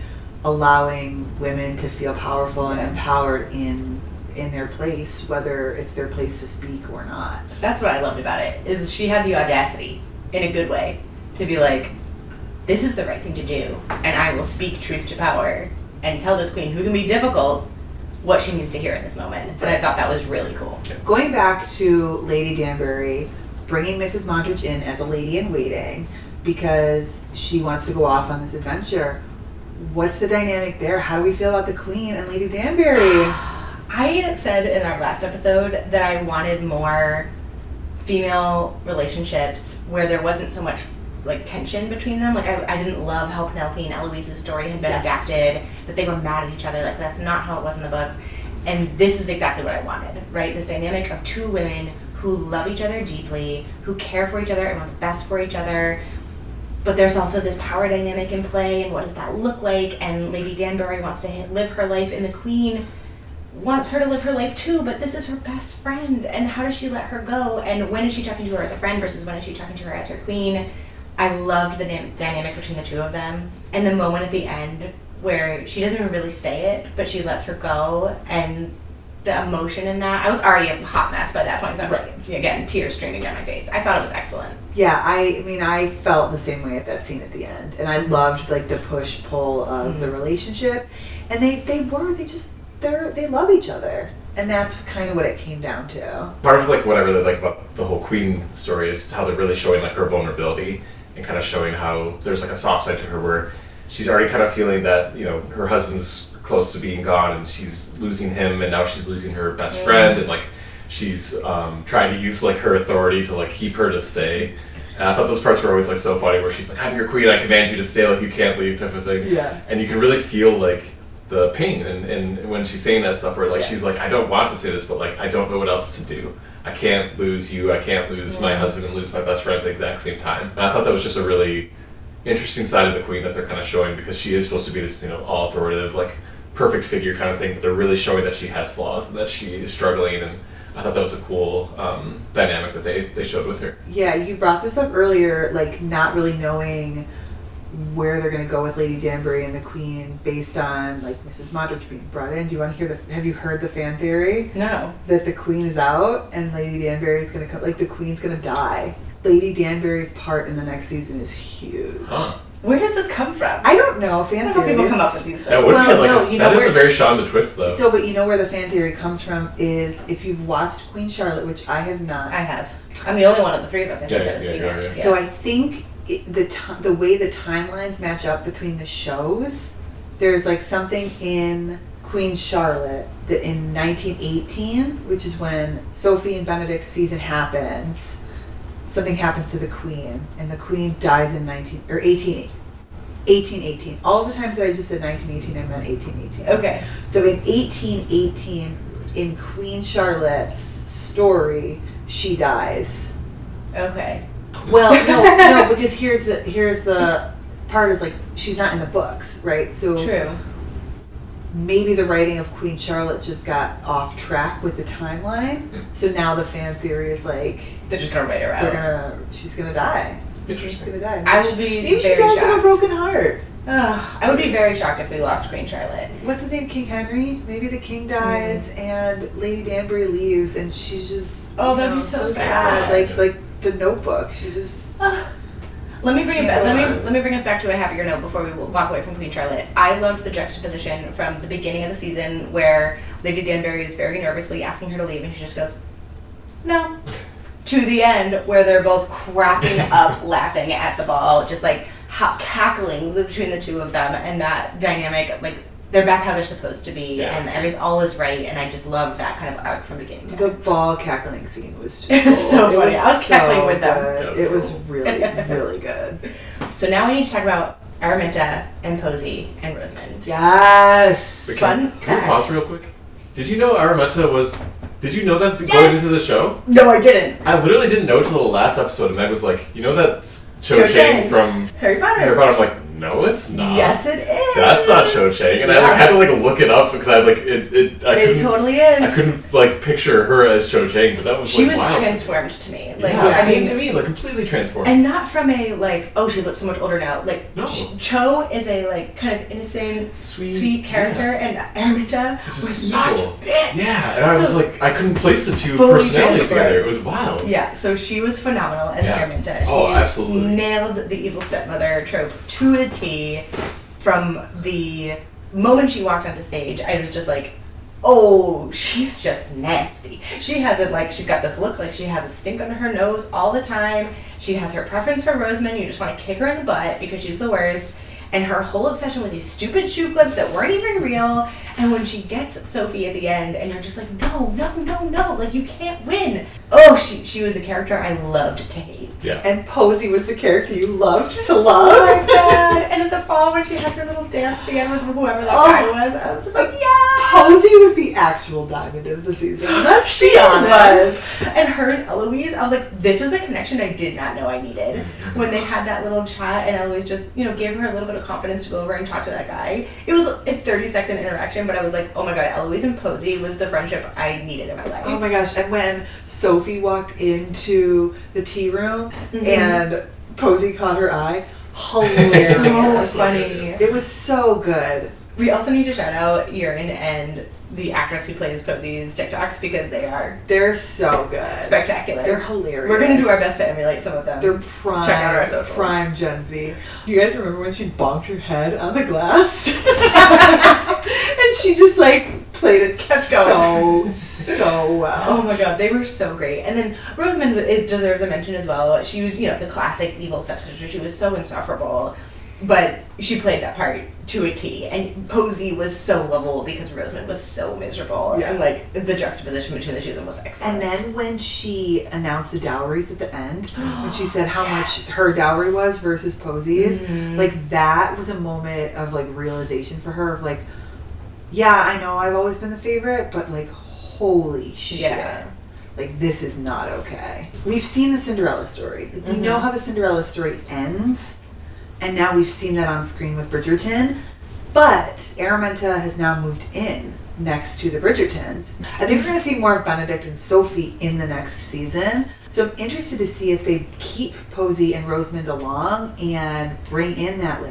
allowing women to feel powerful and empowered in their place, whether it's their place to speak or not. That's what I loved about it, is she had the audacity, in a good way, to be like, this is the right thing to do, and I will speak truth to power and tell this queen, who can be difficult, what she needs to hear in this moment. And I thought that was really cool. Going back to Lady Danbury, bringing Mrs. Montridge in as a lady in waiting because she wants to go off on this adventure. What's the dynamic there? How do we feel about the queen and Lady Danbury? I said in our last episode that I wanted more female relationships where there wasn't so much like tension between them. Like I didn't love how Penelope and Eloise's story had been adapted, that they were mad at each other. Like that's not how it was in the books. And this is exactly what I wanted, right? This dynamic of two women who love each other deeply, who care for each other and want the best for each other. But there's also this power dynamic in play, and what does that look like? And Lady Danbury wants to live her life, and the queen wants her to live her life too, but this is her best friend, and how does she let her go? And when is she talking to her as a friend versus when is she talking to her as her queen? I loved the dynamic between the two of them, and the moment at the end where she doesn't even really say it, but she lets her go, and the emotion in that. I was already a hot mess by that point, so I'm again, tears streaming down my face. I thought it was excellent. Yeah, I mean, I felt the same way at that scene at the end, and I loved like the push-pull of the relationship, and they love each other, and that's kind of what it came down to. Part of like what I really like about the whole queen story is how they're really showing like her vulnerability and kind of showing how there's like a soft side to her where she's already kind of feeling that, you know, her husband's close to being gone and she's losing him, and now she's losing her best friend, and like she's trying to use like her authority to like keep her to stay. And I thought those parts were always like so funny where she's like, I'm your queen, I command you to stay, like you can't leave, type of thing. Yeah. And you can really feel like the pain and when she's saying that stuff where like she's like, I don't want to say this, but like I don't know what else to do. I can't lose you, I can't lose my husband and lose my best friend at the exact same time. And I thought that was just a really interesting side of the queen that they're kind of showing, because she is supposed to be this, you know, all authoritative, like perfect figure kind of thing, but they're really showing that she has flaws and that she is struggling, and I thought that was a cool dynamic that they showed with her. Yeah, you brought this up earlier, like not really knowing where they're going to go with Lady Danbury and the queen based on like Mrs. Montridge being brought in. Do you want to hear have you heard the fan theory? No. That the queen is out and Lady Danbury is going to come, like the queen's going to die. Lady Danbury's part in the next season is huge. Huh. Where does this come from? I don't know. Fan I don't know how theories. people come up with these things. That would Well, feel like no, that is a very Shonda twist though. So, but you know where the fan theory comes from is if you've watched Queen Charlotte, which I have not. I have. I'm the only one of the three of us, I think, that has seen yeah. it. So I think the way the timelines match up between the shows, there's like something in Queen Charlotte that in 1918, which is when Sophie and Benedict's season happens, something happens to the queen, and the queen dies in 1818. All of the times that I just said 1918, I meant 1818. Okay. So in 1818, in Queen Charlotte's story, she dies. Okay. Well, no, because here's the part is like she's not in the books, right? So True. maybe the writing of Queen Charlotte just got off track with the timeline. So now the fan theory is like They're just gonna write her out. She's gonna die. Interesting. She's gonna die. I would be Maybe she very dies of a shocked. broken heart. I would be very shocked if we lost Queen Charlotte. What's his name? King Henry? Maybe the king dies and Lady Danbury leaves and she's just That'd be so sad. Like the Notebook. She just Let me bring it back. Let me bring us back to a happier note before we walk away from Queen Charlotte. I loved the juxtaposition from the beginning of the season where Lady Danbury is very nervously asking her to leave, and she just goes, "No," to the end where they're both cracking up, laughing at the ball, just like cackling between the two of them, and that dynamic like they're back how they're supposed to be, Yeah, and all is right, and I just love that kind of arc from beginning to end. The ball cackling scene was just It was so funny. I was cackling with them. good. It was really, really good. So now we need to talk about Araminta and Posey and Rosamund. Yes. Wait, Fun Can we fact. pause real quick? Did you know Araminta was... Did you know that going into the show? No, I didn't. I literally didn't know till the last episode, and Meg was like, you know that Cho Chang Chang from Harry Potter. Harry Potter? I'm like, no, it's not. Yes, it is. That's not Cho Chang. And I Yeah. had to look it up because I It totally is. I couldn't picture her as Cho Chang, but that was She was wild. transformed to me. Same to me, completely transformed. And not from a she looks so much older now. No. Cho is a kind of innocent, sweet character, and Araminta This is was evil. such a bitch. Yeah, and I was like, I couldn't place the two Fully personalities transformed. together. It was wild. Yeah, so she was phenomenal as Araminta. She absolutely. nailed the evil stepmother trope to a T. From the moment she walked onto stage, I was just like, oh, she's just nasty. She has she's got this look like she has a stink under her nose all the time. She has her preference for Rosamund. You just want to kick her in the butt because she's the worst. And her whole obsession with these stupid shoe clips that weren't even real. And when she gets Sophie at the end, and you're just like, no, you can't win. Oh, she was a character I loved to hate. Yeah. And Posey was the character you loved to love. Oh my god! And at the fall when she has her little dance at the end with whoever that guy was, I was just like, yeah! Posey was the actual diamond of the season. Let's be honest. was. And her and Eloise, I was like, this is a connection I did not know I needed. When they had that little chat and Eloise just, gave her a little bit of confidence to go over and talk to that guy. It was a 30-second interaction, but I was like, oh my god, Eloise and Posey was the friendship I needed in my life. Oh my gosh, and when Sophie walked into the tea room and Posey caught her eye, hilarious. So funny. It was so good. We also need to shout out Urine and the actress who plays Posey's TikToks because They're so good. spectacular. They're hilarious. We're gonna do our best to emulate some of them. They're prime. Check out our socials. Prime Gen Z. Do you guys remember when she bonked her head on the glass? And she just played it Kept going. so well. Oh my god, they were so great. And then Rosamund deserves a mention as well. She was, the classic evil stepsister. She was so insufferable, but she played that part to a T. And Posey was so lovable because Rosamund was so miserable. Yeah. And the juxtaposition between the two of them was excellent. And then when she announced the dowries at the end, when she said how much her dowry was versus Posey's, that was a moment of realization for her of yeah, I know I've always been the favorite, but holy shit. Yeah. This is not okay. We've seen the Cinderella story. We know how the Cinderella story ends, and now we've seen that on screen with Bridgerton, but Araminta has now moved in next to the Bridgertons. I think we're going to see more of Benedict and Sophie in the next season, so I'm interested to see if they keep Posey and Rosamund along and bring in that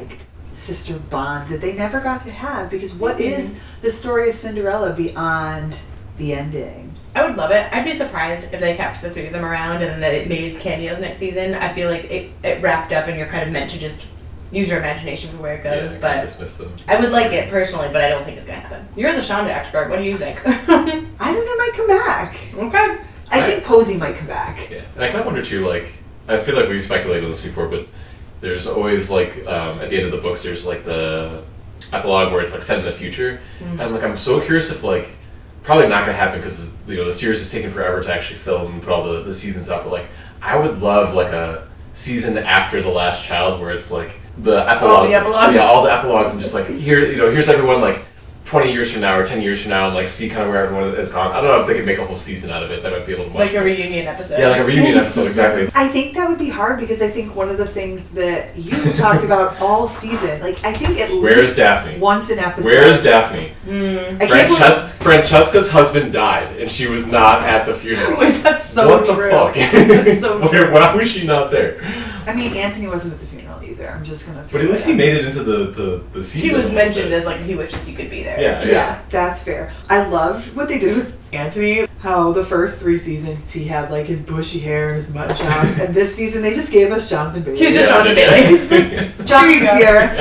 sister bond that they never got to have, because what is the story of Cinderella beyond the ending? I would love it. I'd be surprised if they kept the three of them around and then that it made cameos next season. I feel like it wrapped up and you're kind of meant to just use your imagination for where it goes, but dismiss them. I would like it personally, but I don't think it's going to happen. You're the Shonda expert. What do you think? I think they might come back. Okay. I think Posey might come back. Yeah, and I kind of wonder too, I feel like we've speculated on this before, but there's always at the end of the books there's the epilogue where it's set in the future, and I'm so curious if probably not gonna happen because the series is taking forever to actually film and put all the seasons out, but I would love a season after The Last Child where it's the epilogues, all the epilogues, and just here's everyone 20 years from now or 10 years from now and see kind of where everyone has gone. I don't know if they could make a whole season out of it. That might be a little much. Like a reunion episode. Yeah, like a reunion episode, exactly. I think that would be hard because I think one of the things that you talked about all season, I think at Where's least Daphne? once an episode. Where's Daphne? I can't believe- Francesca's husband died and she was not at the funeral. Wait, that's so what true. What the fuck? That's so true. Why was she not there? I mean, Anthony wasn't at the funeral either. I'm just gonna. But at least he made it into the season. He was mentioned as he wishes he could be there. Yeah, that's fair. I loved what they did with Anthony. How the first 3 seasons he had his bushy hair and his mutton chops, and this season they just gave us Jonathan Bailey. He's just Jonathan Bailey. He's just Jonathan's here.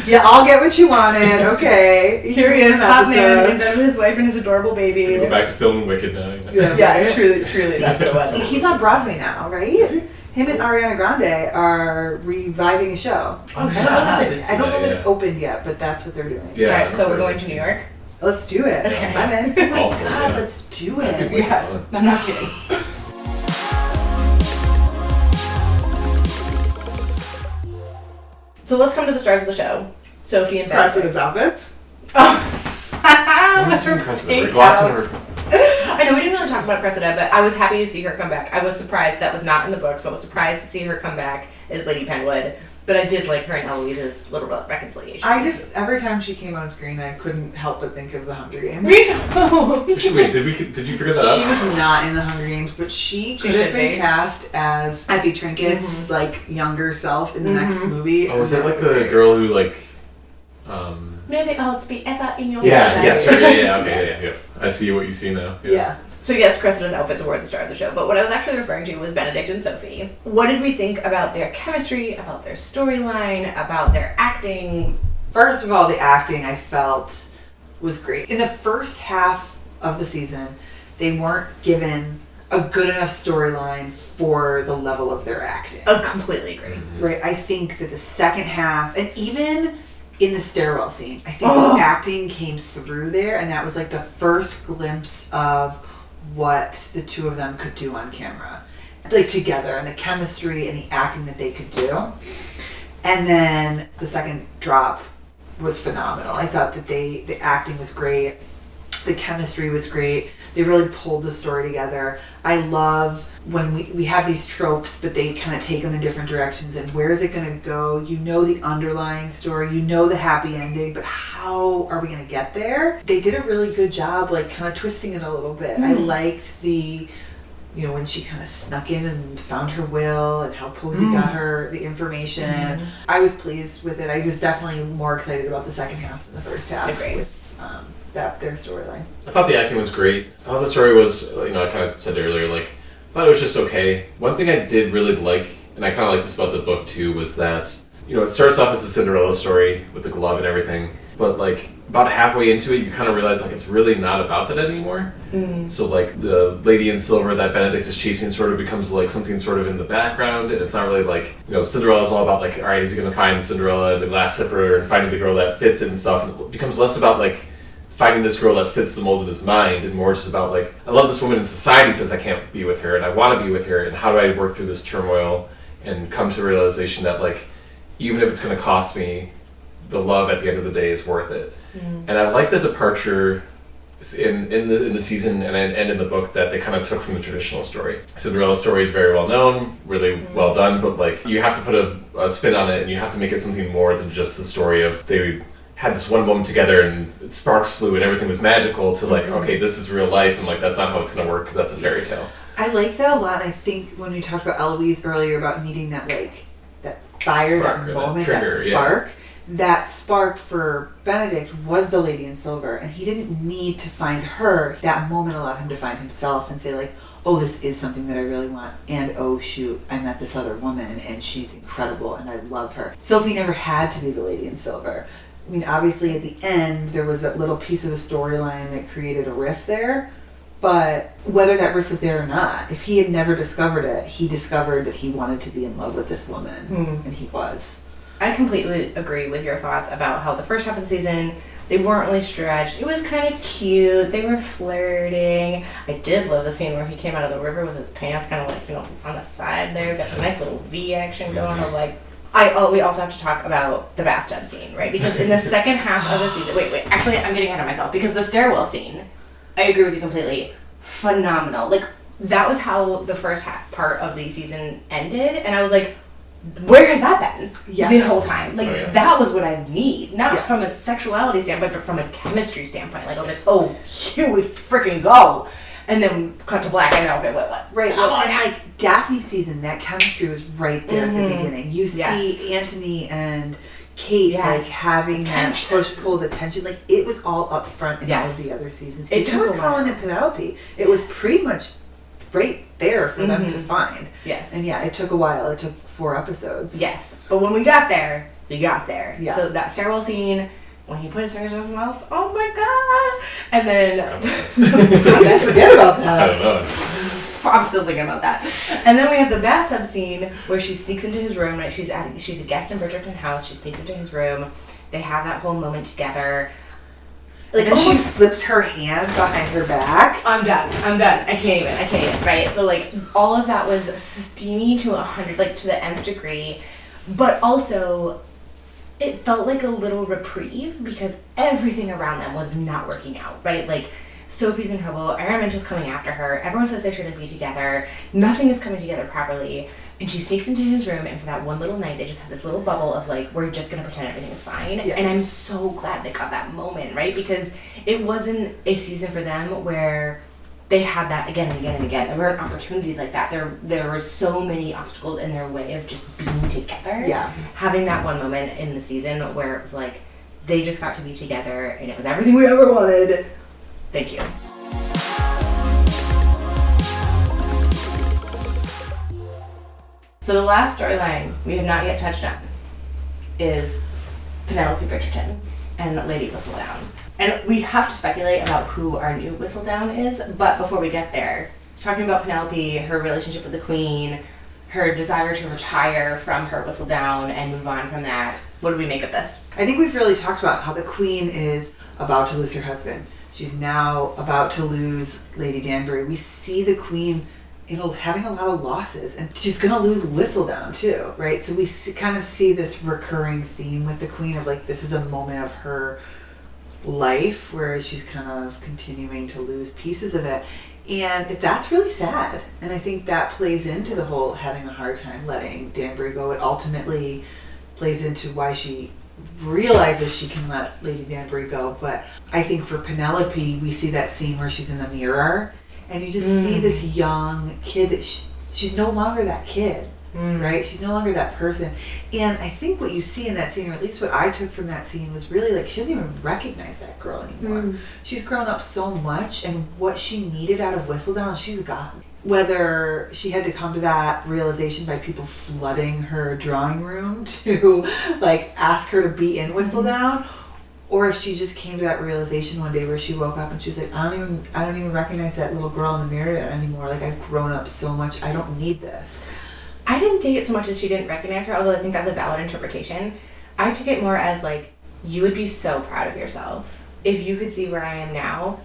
Yeah, I'll get what you wanted. Okay, Here he is, hot man, episode. in bed with his wife and his adorable baby. Go back to filming Wicked now. Yeah. Yeah, truly, that's what it was. He's on Broadway now, right? Is he? Him and Ariana Grande are reviving a show. Oh, I don't know that it's opened yet, but that's what they're doing. Yeah. Alright, so we're going to New York? Let's do it. Okay. I'm in. All Oh for it, my God, yeah. let's do it. Yeah, I'm not kidding. So let's come to the stars of the show. Sophie and Impressed with Ben. his outfits? That's We're her impressed. pink We're glossing house. over. I know we didn't really talk about Cressida, but I was happy to see her come back. I was surprised that was not in the book, so I was surprised to see her come back as Lady Penwood. But I did like her and Eloise's little reconciliation. Every time she came on screen, I couldn't help but think of the Hunger Games. Me too. Wait, did you figure that out? She was not in the Hunger Games, but she could have should been be. cast as Effie Trinket's like younger self in the next movie. Oh, is that like the girl who like Maybe to be ever in your Yeah, life. yes, okay, yeah. I see what you see now. Yeah. So yes, Cressida's outfits were the star of the show, but what I was actually referring to was Benedict and Sophie. What did we think about their chemistry, about their storyline, about their acting? First of all, the acting I felt was great. In the first half of the season, they weren't given a good enough storyline for the level of their acting. I completely agree. Right. I think that the second half, and even in the stairwell scene, I think the acting came through there, and that was like the first glimpse of what the two of them could do on camera, like together, and the chemistry and the acting that they could do. And then the second drop was phenomenal. I thought that the acting was great, the chemistry was great. They really pulled the story together. I love when we have these tropes, but they kind of take them in different directions. And where is it going to go? You know the underlying story. You know the happy ending, but how are we going to get there? They did a really good job, like kind of twisting it a little bit. I liked the, when she kind of snuck in and found her will and how Posey got her the information. I was pleased with it. I was definitely more excited about the second half than the first half. Agreed. With their storyline. I thought the acting was great. I thought the story was, I kind of said earlier, like, I thought it was just okay. One thing I did really like, and I kind of like this about the book too, was that, it starts off as a Cinderella story with the glove and everything, but like, about halfway into it, you kind of realize like it's really not about that anymore. So like the Lady in Silver that Benedict is chasing sort of becomes like something sort of in the background, and it's not really like, Cinderella's all about like, all right, is he going to find Cinderella and the Last Supper and finding the girl that fits it and stuff, and it becomes less about like finding this girl that fits the mold in his mind, and more just about like, I love this woman and society says I can't be with her, and I want to be with her, and how do I work through this turmoil and come to the realization that like, even if it's going to cost me, the love at the end of the day is worth it. And I like the departure in the season and in the book that they kind of took from the traditional story. Cinderella's story is very well known, really well done, but like, you have to put a spin on it, and you have to make it something more than just the story of they had this one moment together and sparks flew and everything was magical, to like, okay, this is real life, and like, that's not how it's going to work because that's a fairy tale. I like that a lot. I think when we talked about Eloise earlier about needing that that fire, Spark, that or moment, that trigger, that spark. That spark for Benedict was the Lady in Silver, and he didn't need to find her. That moment allowed him to find himself and say like, oh, this is something that I really want, and oh shoot, I met this other woman and she's incredible and I love her. Sophie never had to be the Lady in Silver. I mean, obviously at the end there was that little piece of the storyline that created a rift there, but whether that rift was there or not, if he had never discovered it, he discovered that he wanted to be in love with this woman, and he was. I completely agree with your thoughts about how the first half of the season, they weren't really stretched. It was kind of cute. They were flirting. I did love the scene where he came out of the river with his pants kind of like, on the side there. Got a nice little V action going of like, we also have to talk about the bathtub scene, right? Because in the second half of the season, wait, actually I'm getting ahead of myself, because the stairwell scene, I agree with you completely, phenomenal. Like, that was how the first part of the season ended, and I was like, where has that been the whole time? Like, that was what I need. Not from a sexuality standpoint, but from a chemistry standpoint. Like, here we freaking go. And then cut to black, and okay, what? Right, well, and like, Daphne's season, that chemistry was right there at the beginning. You see Antony and Kate, like, having that push-pull attention. Like, it was all up front in all of the other seasons. It took Colin and Penelope. It was pretty much right there for them to find. Yes. And it took a while. It took 4 episodes. Yes. But when we got there, we got there. Yeah. So that stairwell scene, when he put his fingers in his mouth, oh my god! And then... How did I forget about that? I don't know. I'm still thinking about that. And then we have the bathtub scene where she sneaks into his room. Right, she's a guest in Bridgerton house. She sneaks into his room. They have that whole moment together. Like, and she slips her hand behind her back. I'm done. I can't even. Right. So like all of that was steamy to 100, like to the nth degree, but also it felt like a little reprieve because everything around them was not working out. Right. Like Sophie's in trouble. Araminta's coming after her. Everyone says they shouldn't be together. Nothing is coming together properly. And she sneaks into his room, and for that one little night, they just have this little bubble of like, we're just gonna pretend everything is fine. Yeah. And I'm so glad they got that moment, right? Because it wasn't a season for them where they had that again and again and again. There weren't opportunities like that. There were so many obstacles in their way of just being together. Yeah. Having that one moment in the season where it was like, they just got to be together, and it was everything we ever wanted. Thank you. So the last storyline we have not yet touched on is Penelope Bridgerton and Lady Whistledown. And we have to speculate about who our new Whistledown is, but before we get there, talking about Penelope, her relationship with the Queen, her desire to retire from her Whistledown and move on from that, what do we make of this? I think we've really talked about how the Queen is about to lose her husband. She's now about to lose Lady Danbury. We see the Queen having a lot of losses, and she's gonna lose Whistledown too, right? So we kind of see this recurring theme with the Queen of like, this is a moment of her life where she's kind of continuing to lose pieces of it, and that's really sad. And I think that plays into the whole having a hard time letting Danbury go. It ultimately plays into why she realizes she can let Lady Danbury go. But I think for Penelope, we see that scene where she's in the mirror, and you just see this young kid that she's no longer that kid, right? She's no longer that person. And I think what you see in that scene, or at least what I took from that scene, was really like, she doesn't even recognize that girl anymore. She's grown up so much, and what she needed out of Whistledown, she's gotten. Whether she had to come to that realization by people flooding her drawing room to like ask her to be in Whistledown, or if she just came to that realization one day where she woke up and she was like, I don't even recognize that little girl in the mirror anymore. Like, I've grown up so much, I don't need this. I didn't take it so much as she didn't recognize her, although I think that's a valid interpretation. I took it more as like, you would be so proud of yourself if you could see where I am now,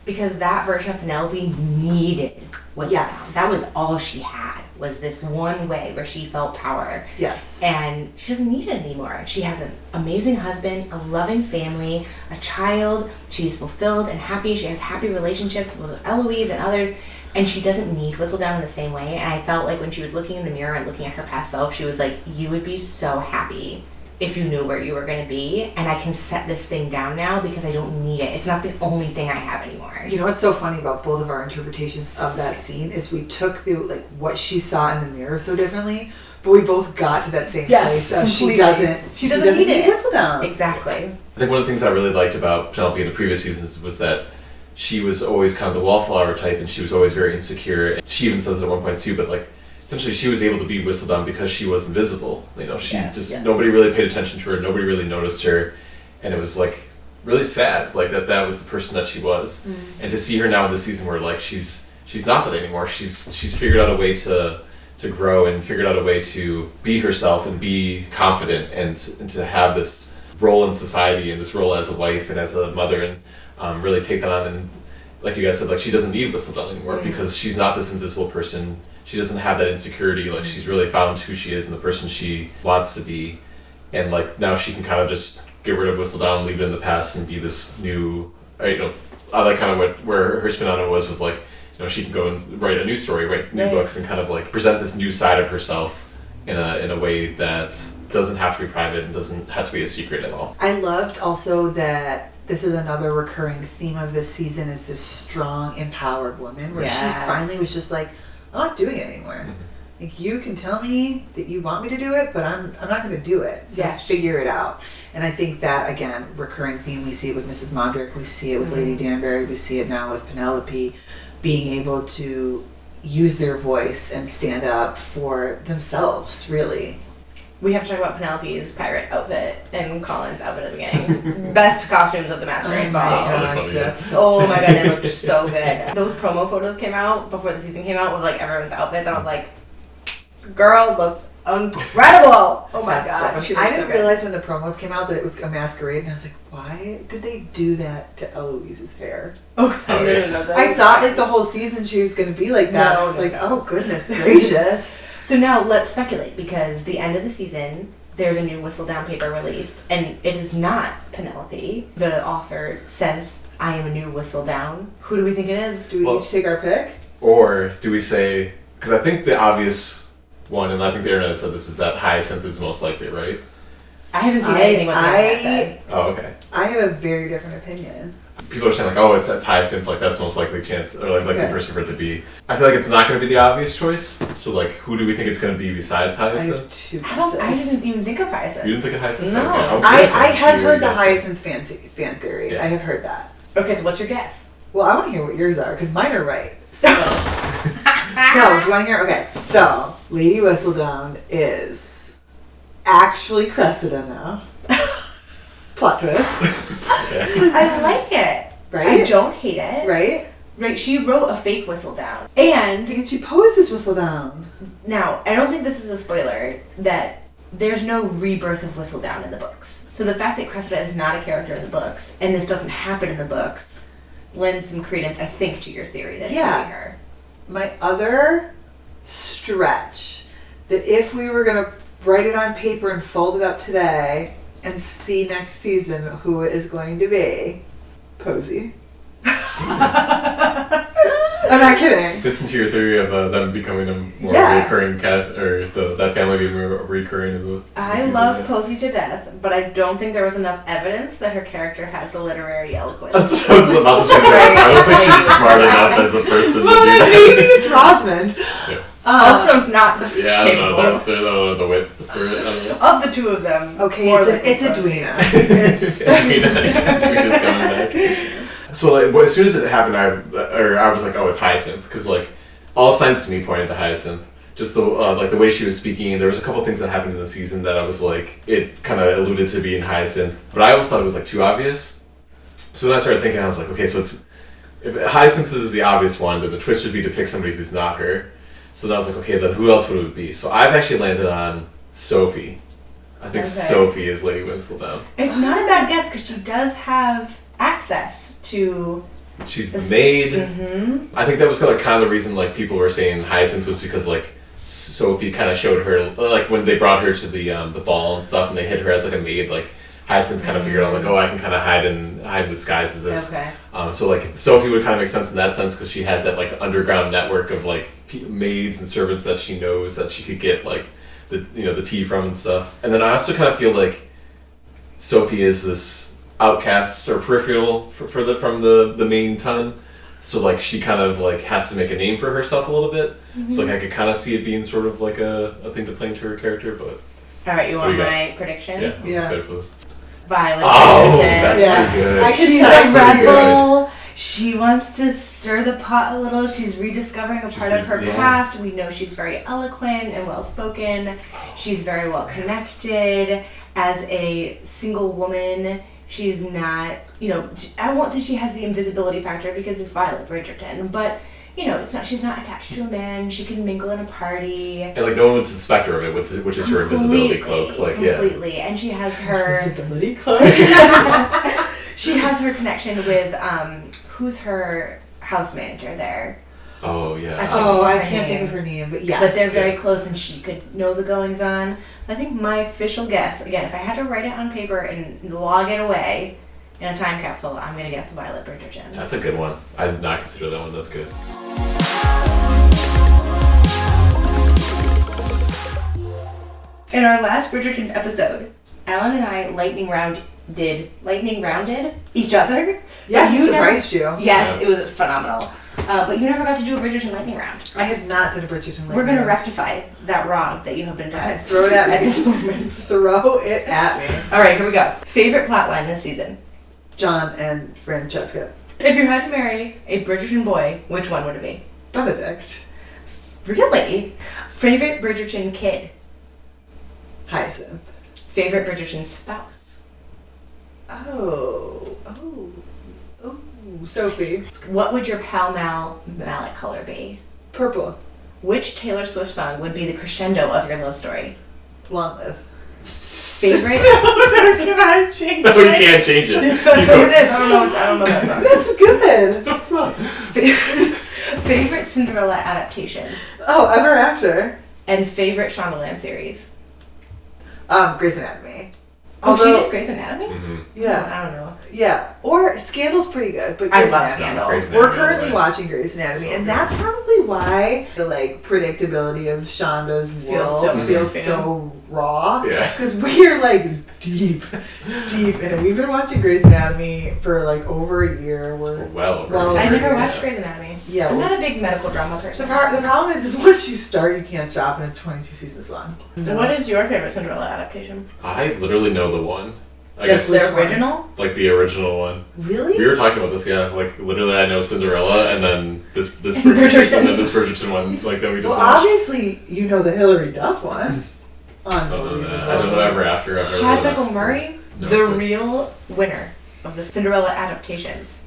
because that version of Penelope needed was that was all she had, was this one way where she felt power. Yes. And she doesn't need it anymore. She has an amazing husband, a loving family, a child. She's fulfilled and happy. She has happy relationships with Eloise and others. And she doesn't need Whistledown in the same way. And I felt like when she was looking in the mirror and looking at her past self, she was like, you would be so happy if you knew where you were going to be. And I can set this thing down now because I don't need it. It's not the only thing I have anymore. You know what's so funny about both of our interpretations of that scene is we took the like what she saw in the mirror so differently, but we both got to that same place of she doesn't need Whistledown. Exactly. I think one of the things I really liked about Penelope in the previous seasons was that she was always kind of the wallflower type, and she was always very insecure. She even says it at one point too, but like essentially she was able to be Whistledown because she was invisible. You know, she nobody really paid attention to her, nobody really noticed her, and it was like really sad, like that was the person that she was. And to see her now in this season where like she's not that anymore. She's figured out a way to grow and figured out a way to be herself and be confident and to have this role in society and this role as a wife and as a mother, and really take that on. And like you guys said, like she doesn't need Whistledown anymore because she's not this invisible person. She doesn't have that insecurity. Like she's really found who she is and the person she wants to be, and like now she can kind of just get rid of Whistledown, leave it in the past, and be this new. You know, I like kind of where her spin on it was like, you know, she can go and write a new story, write new books, and kind of like present this new side of herself in a way that doesn't have to be private and doesn't have to be a secret at all. I loved also that this is another recurring theme of this season, is this strong, empowered woman where she finally was just like, I'm not doing it anymore. Like, you can tell me that you want me to do it, but I'm not going to do it. So figure it out. And I think that, again, recurring theme, we see it with Mrs. Mondrick, we see it with Lady Danbury, we see it now with Penelope, being able to use their voice and stand up for themselves, really. we have to talk about Penelope's pirate outfit and Colin's outfit at the beginning. Best costumes of the Masquerade Ball. Oh my god, they looked so good. Those promo photos came out before the season came out with like everyone's outfits. I was like, girl looks incredible. Oh my god. So I didn't realize when the promos came out that it was a masquerade, and I was like, why did they do that to Eloise's hair? Oh, I didn't know that. I thought like the whole season she was going to be like that. I was like, oh goodness gracious. So now let's speculate, because the end of the season, there's a new Whistledown paper released, and it is not Penelope. The author says, I am a new Whistledown. Who do we think it is? Do we each take our pick? Or do we say, because I think the obvious one, and I think the internet said this, is that Hyacinth is most likely, right? I haven't seen anything what the internet said. Oh, okay. I have a very different opinion. People are saying like, oh, it's Hyacinth, like that's the most likely chance, or like the person for it to be. I feel like it's not going to be the obvious choice. So like, who do we think it's going to be besides Hyacinth? I have two guesses. I didn't even think of Hyacinth. You didn't think of Hyacinth? No. Okay. I have heard the Hyacinth fan theory. Yeah. I have heard that. Okay, so what's your guess? Well, I want to hear what yours are, because mine are right. So. No, do you want to hear? Okay, so Lady Whistledown is actually Cressida now. Plot twist. Okay. I like it. Right? I don't hate it. Right? Right, she wrote a fake Whistledown. And And she posed this Whistledown. now, I don't think this is a spoiler, that there's no rebirth of Whistledown in the books. So the fact that Cressida is not a character in the books, and this doesn't happen in the books, lends some credence, I think, to your theory that it could be her. My other stretch, that if we were going to write it on paper and fold it up today and see next season who it is going to be, Posey. I'm not kidding. Fits into your theory of them becoming a more recurring cast, or that family being more recurring in the I season, love Posey to death, but I don't think there was enough evidence that her character has the literary eloquence. That's what I was about to say. I don't think she's smart enough as a person Well, to then do maybe it's Rosamund. Yeah. Also not Yeah, I capable. don't know the wit for it. I don't know. Of the two of them. Okay, more it's a likely Dweena. Posey. Dwena's coming back. So like, as soon as it happened, I was like, oh, it's Hyacinth, because like all signs to me pointed to Hyacinth. Just the like the way she was speaking. There was a couple things that happened in the season that I was like, it kind of alluded to being Hyacinth, but I always thought it was like too obvious. So then I started thinking, I was like, okay, so if Hyacinth is the obvious one, then the twist would be to pick somebody who's not her. So then I was like, okay, then who else would it be? So I've actually landed on Sophie. I think Sophie is Lady Whistledown. It's not a bad guess, because she does have access to... She's the maid. Mm-hmm. I think that was kind of the reason like people were saying Hyacinth was because like Sophie kind of showed her, like when they brought her to the ball and stuff, and they hid her as like a maid, like Hyacinth kind of figured out like, oh, I can kind of hide in disguise as this. Okay. So like Sophie would kind of make sense in that sense, because she has that like underground network of like maids and servants that she knows that she could get like the tea from and stuff. And then I also kind of feel like Sophie is this outcast or peripheral from the main ton, so like she kind of like has to make a name for herself a little bit. Mm-hmm. So like I could kind of see it being sort of like a thing to play into her character. But all right, you want my prediction? Yeah, I'm excited for this. Violet. Oh, that's pretty good. She's a rebel. She wants to stir the pot a little. She's rediscovering a part of her past. We know she's very eloquent and well-spoken. She's very well connected. As a single woman, she's not, I won't say she has the invisibility factor because it's Violet Bridgerton, but, she's not attached to a man. She can mingle in a party. And, like, no one would suspect her of it, which is her invisibility cloak. Like, completely. And she has her... Invisibility cloak? She has her connection with, who's her house manager there? Oh, yeah. I can't think of her name, but yes. But they're very close, and she could know the goings-on. So I think my official guess, again, if I had to write it on paper and log it away in a time capsule, I'm going to guess Violet Bridgerton. That's a good one. I did not consider that one. That's good. In our last Bridgerton episode, Alan and I lightning rounded each other. Yeah, he surprised you. Yes, it was phenomenal. But you never got to do a Bridgerton lightning round. I have not done a Bridgerton lightning round. We're going to rectify that wrong that you have been done. Throw it at me. At this moment. Throw it at me. All right, here we go. Favorite plotline this season? John and Francesca. If you had to marry a Bridgerton boy, which one would it be? Benedict. Really? Favorite Bridgerton kid? Hyacinth. Favorite Bridgerton spouse? Oh, Sophie. What would your Pall Mall mallet color be? Purple. Which Taylor Swift song would be the crescendo of your love story? Long live. Favorite? Can I change No, you can't change it. That's what it is. I don't know that song. That's good. That's not. Favorite Cinderella adaptation? Oh, Ever After. And favorite Shondaland series? Grey's Anatomy. Oh, she did Grey's Anatomy? Mm-hmm. Yeah. I don't know. Yeah. Or Scandal's pretty good, but I Grey's love Anatomy. Scandal. Grey's We're Anatomy, currently right? watching Grey's Anatomy, So and good. that's probably why the predictability of Shonda's Feels world so feels good. so raw. Yeah. Because we're deep in it. We've been watching Grey's Anatomy for over a year. We're Well, I never Yeah. watched Grey's Anatomy. Yeah, I'm well- not a big medical drama the person. problem is once you start, you can't stop, and it's 22 seasons long. What is your favorite Cinderella adaptation? I literally know the one. I Just guess the original? like the original one. Really? We were talking about this, yeah. Like literally, I know Cinderella, and then this Bridgerton. Bridgerton, and then this Bridgerton one, like that we just Well, watched. obviously, you know the Hilary Duff one. I don't know Unbelievable. that. I don't know Ever After. I've never Chad heard of that. Murray, No. the real winner of the Cinderella adaptations,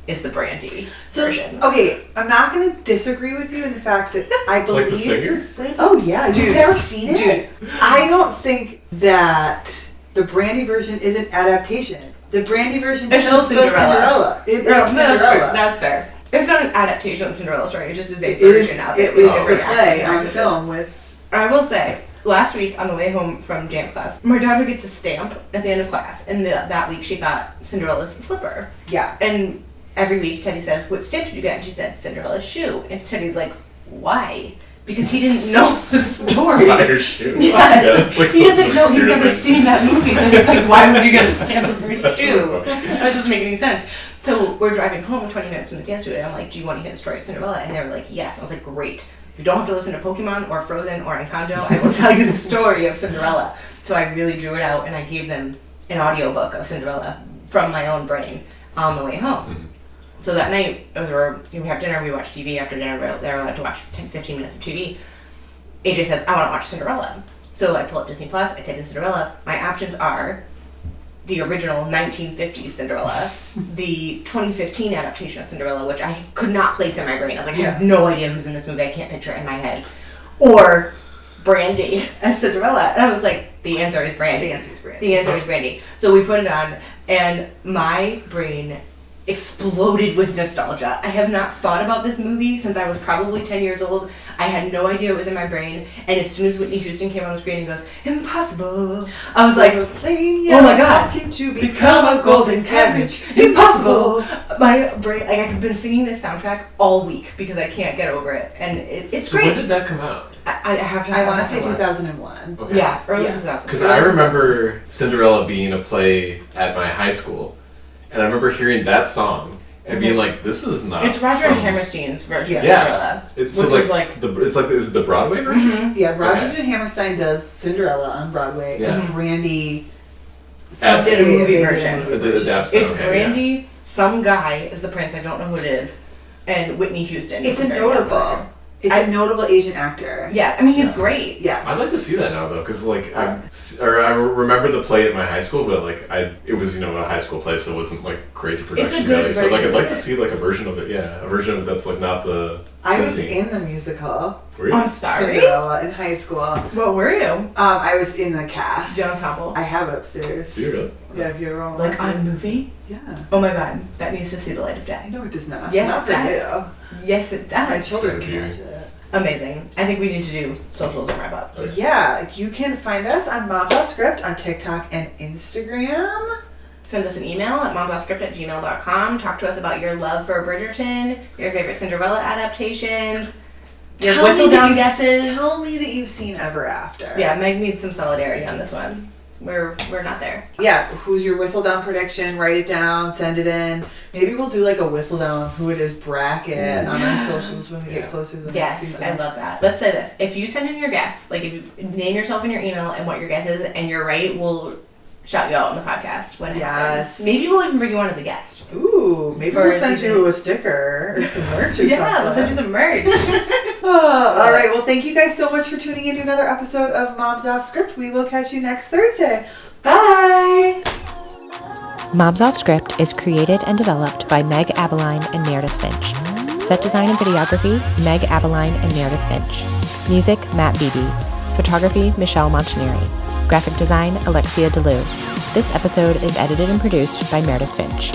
is the Brandy version. Okay, I'm not going to disagree with you in the fact that I believe. Like the singer? Brandy? Oh yeah, you've never seen it? Dude. I don't think that the Brandy version is an adaptation. The Brandy version It's tells just the Cinderella. Cinderella. It is No, that's fair. Cinderella. That's fair. It's not an adaptation of Cinderella story. It just is a It is, version of it it with is the different actors play and on actresses. film with. I will say, last week on the way home from dance class, my daughter gets a stamp at the end of class, and that week she got Cinderella's slipper. Yeah. And every week Teddy says, "What stamp did you get?" And she said, "Cinderella's shoe." And Teddy's like, "Why?" Because he didn't know the story. Buy her shoe. Yes. Yeah, it's like He such doesn't an know. He's obscure never thing. seen that movie, so he's like, "Why would you get a stamp for your That's shoe?" really funny. That doesn't make any sense. So we're driving home 20 minutes from the dance studio, and I'm like, "Do you want to hear the story of Cinderella?" And they were like, "Yes." I was like, "Great. You don't have to listen to Pokemon or Frozen or Encanto. I will tell you the story of Cinderella." So I really drew it out, and I gave them an audiobook of Cinderella from my own brain on the way home. Mhm. So that night, we have dinner, we watch TV. After dinner, they're allowed to watch 10-15 minutes of TV. AJ says, "I want to watch Cinderella." So I pull up Disney Plus, I type in Cinderella. My options are the original 1950s Cinderella, the 2015 adaptation of Cinderella, which I could not place in my brain. I was like, I have no idea who's in this movie, I can't picture it in my head. Or Brandy as Cinderella. And I was like, the answer is Brandy. The answer is Brandy. The answer is Brandy. So we put it on, and my brain exploded with nostalgia. I have not thought about this movie since I was probably 10 years old. I had no idea it was in my brain, and as soon as Whitney Houston came on the screen and goes, "Impossible," I was like, oh my God. to "Become a golden cabbage, impossible." My brain, like, I've been singing this soundtrack all week because I can't get over it, and it's So great. when did that come out? I have to. I want to have say look. 2001. Okay. Yeah, early Yeah. 2000s. Because I remember Cinderella being a play at my high school, and I remember hearing that song and being like, "This is not." It's Roger from- Hammerstein's version of Yeah. Cinderella, It's which so was like, is it the Broadway version? Mhm. Yeah, Roger Okay. Hammerstein does Cinderella on Broadway, Yeah. and Brandy Did a movie they did version. It adapts. It's okay, Brandy, some guy is the prince, I don't know who it is, and Whitney Houston. It's is a the very young notable. version. It's a notable Asian actor. Yeah, I mean, he's Yeah. great. Yes. I'd like to see that now though, because like I remember the play at my high school, but like it was a high school play, so it wasn't like crazy production good value. So like version I'd like of to it. see like a version of it, a version of it that's like not the. I was Disney. in the musical Were you? I'm sorry. Cinderella in high school. What were you? I was in the cast. The ensemble. I have it upstairs. Do you really? Yeah, if you ever want Like to. on movie? Yeah. Oh my god, that needs to see the light of day. No, it does not. Yes, not it for does. Yes, it you. My does. children Thank can you. watch it. Amazing. I think we need to do socials and wrap up. Okay. Yeah, you can find us on Mom.Script on TikTok and Instagram. Send us an email at mom.script@gmail.com. Talk to us about your love for Bridgerton, your favorite Cinderella adaptations, your Tell me that Whistledown you've- guesses. Tell me that you've seen Ever After. Yeah, Meg needs some solidarity on this one. We're not there. Yeah, who's your Whistledown prediction? Write it down, send it in. Maybe we'll do like a Whistledown who it is bracket on our socials when we Yeah. get closer to the next Yes, season. I love that. Let's say this. If you send in your guess, like if you name yourself in your email and what your guess is, and you're right, we'll shout you out on the podcast when it Yes. happens. Maybe we'll even bring you on as a guest. Ooh, maybe For we'll send season- you a sticker or some merch or Yeah, something. we'll send you some merch. All right. Well, thank you guys so much for tuning in to another episode of Moms Off Script. We will catch you next Thursday. Bye. Moms Off Script is created and developed by Megg Abelein and Meredith Finch. Set design and videography, Megg Abelein and Meredith Finch. Music, Matt Beebe. Photography, Michelle Montinieri. Graphic design, Alexia Dulieu. This episode is edited and produced by Meredith Finch.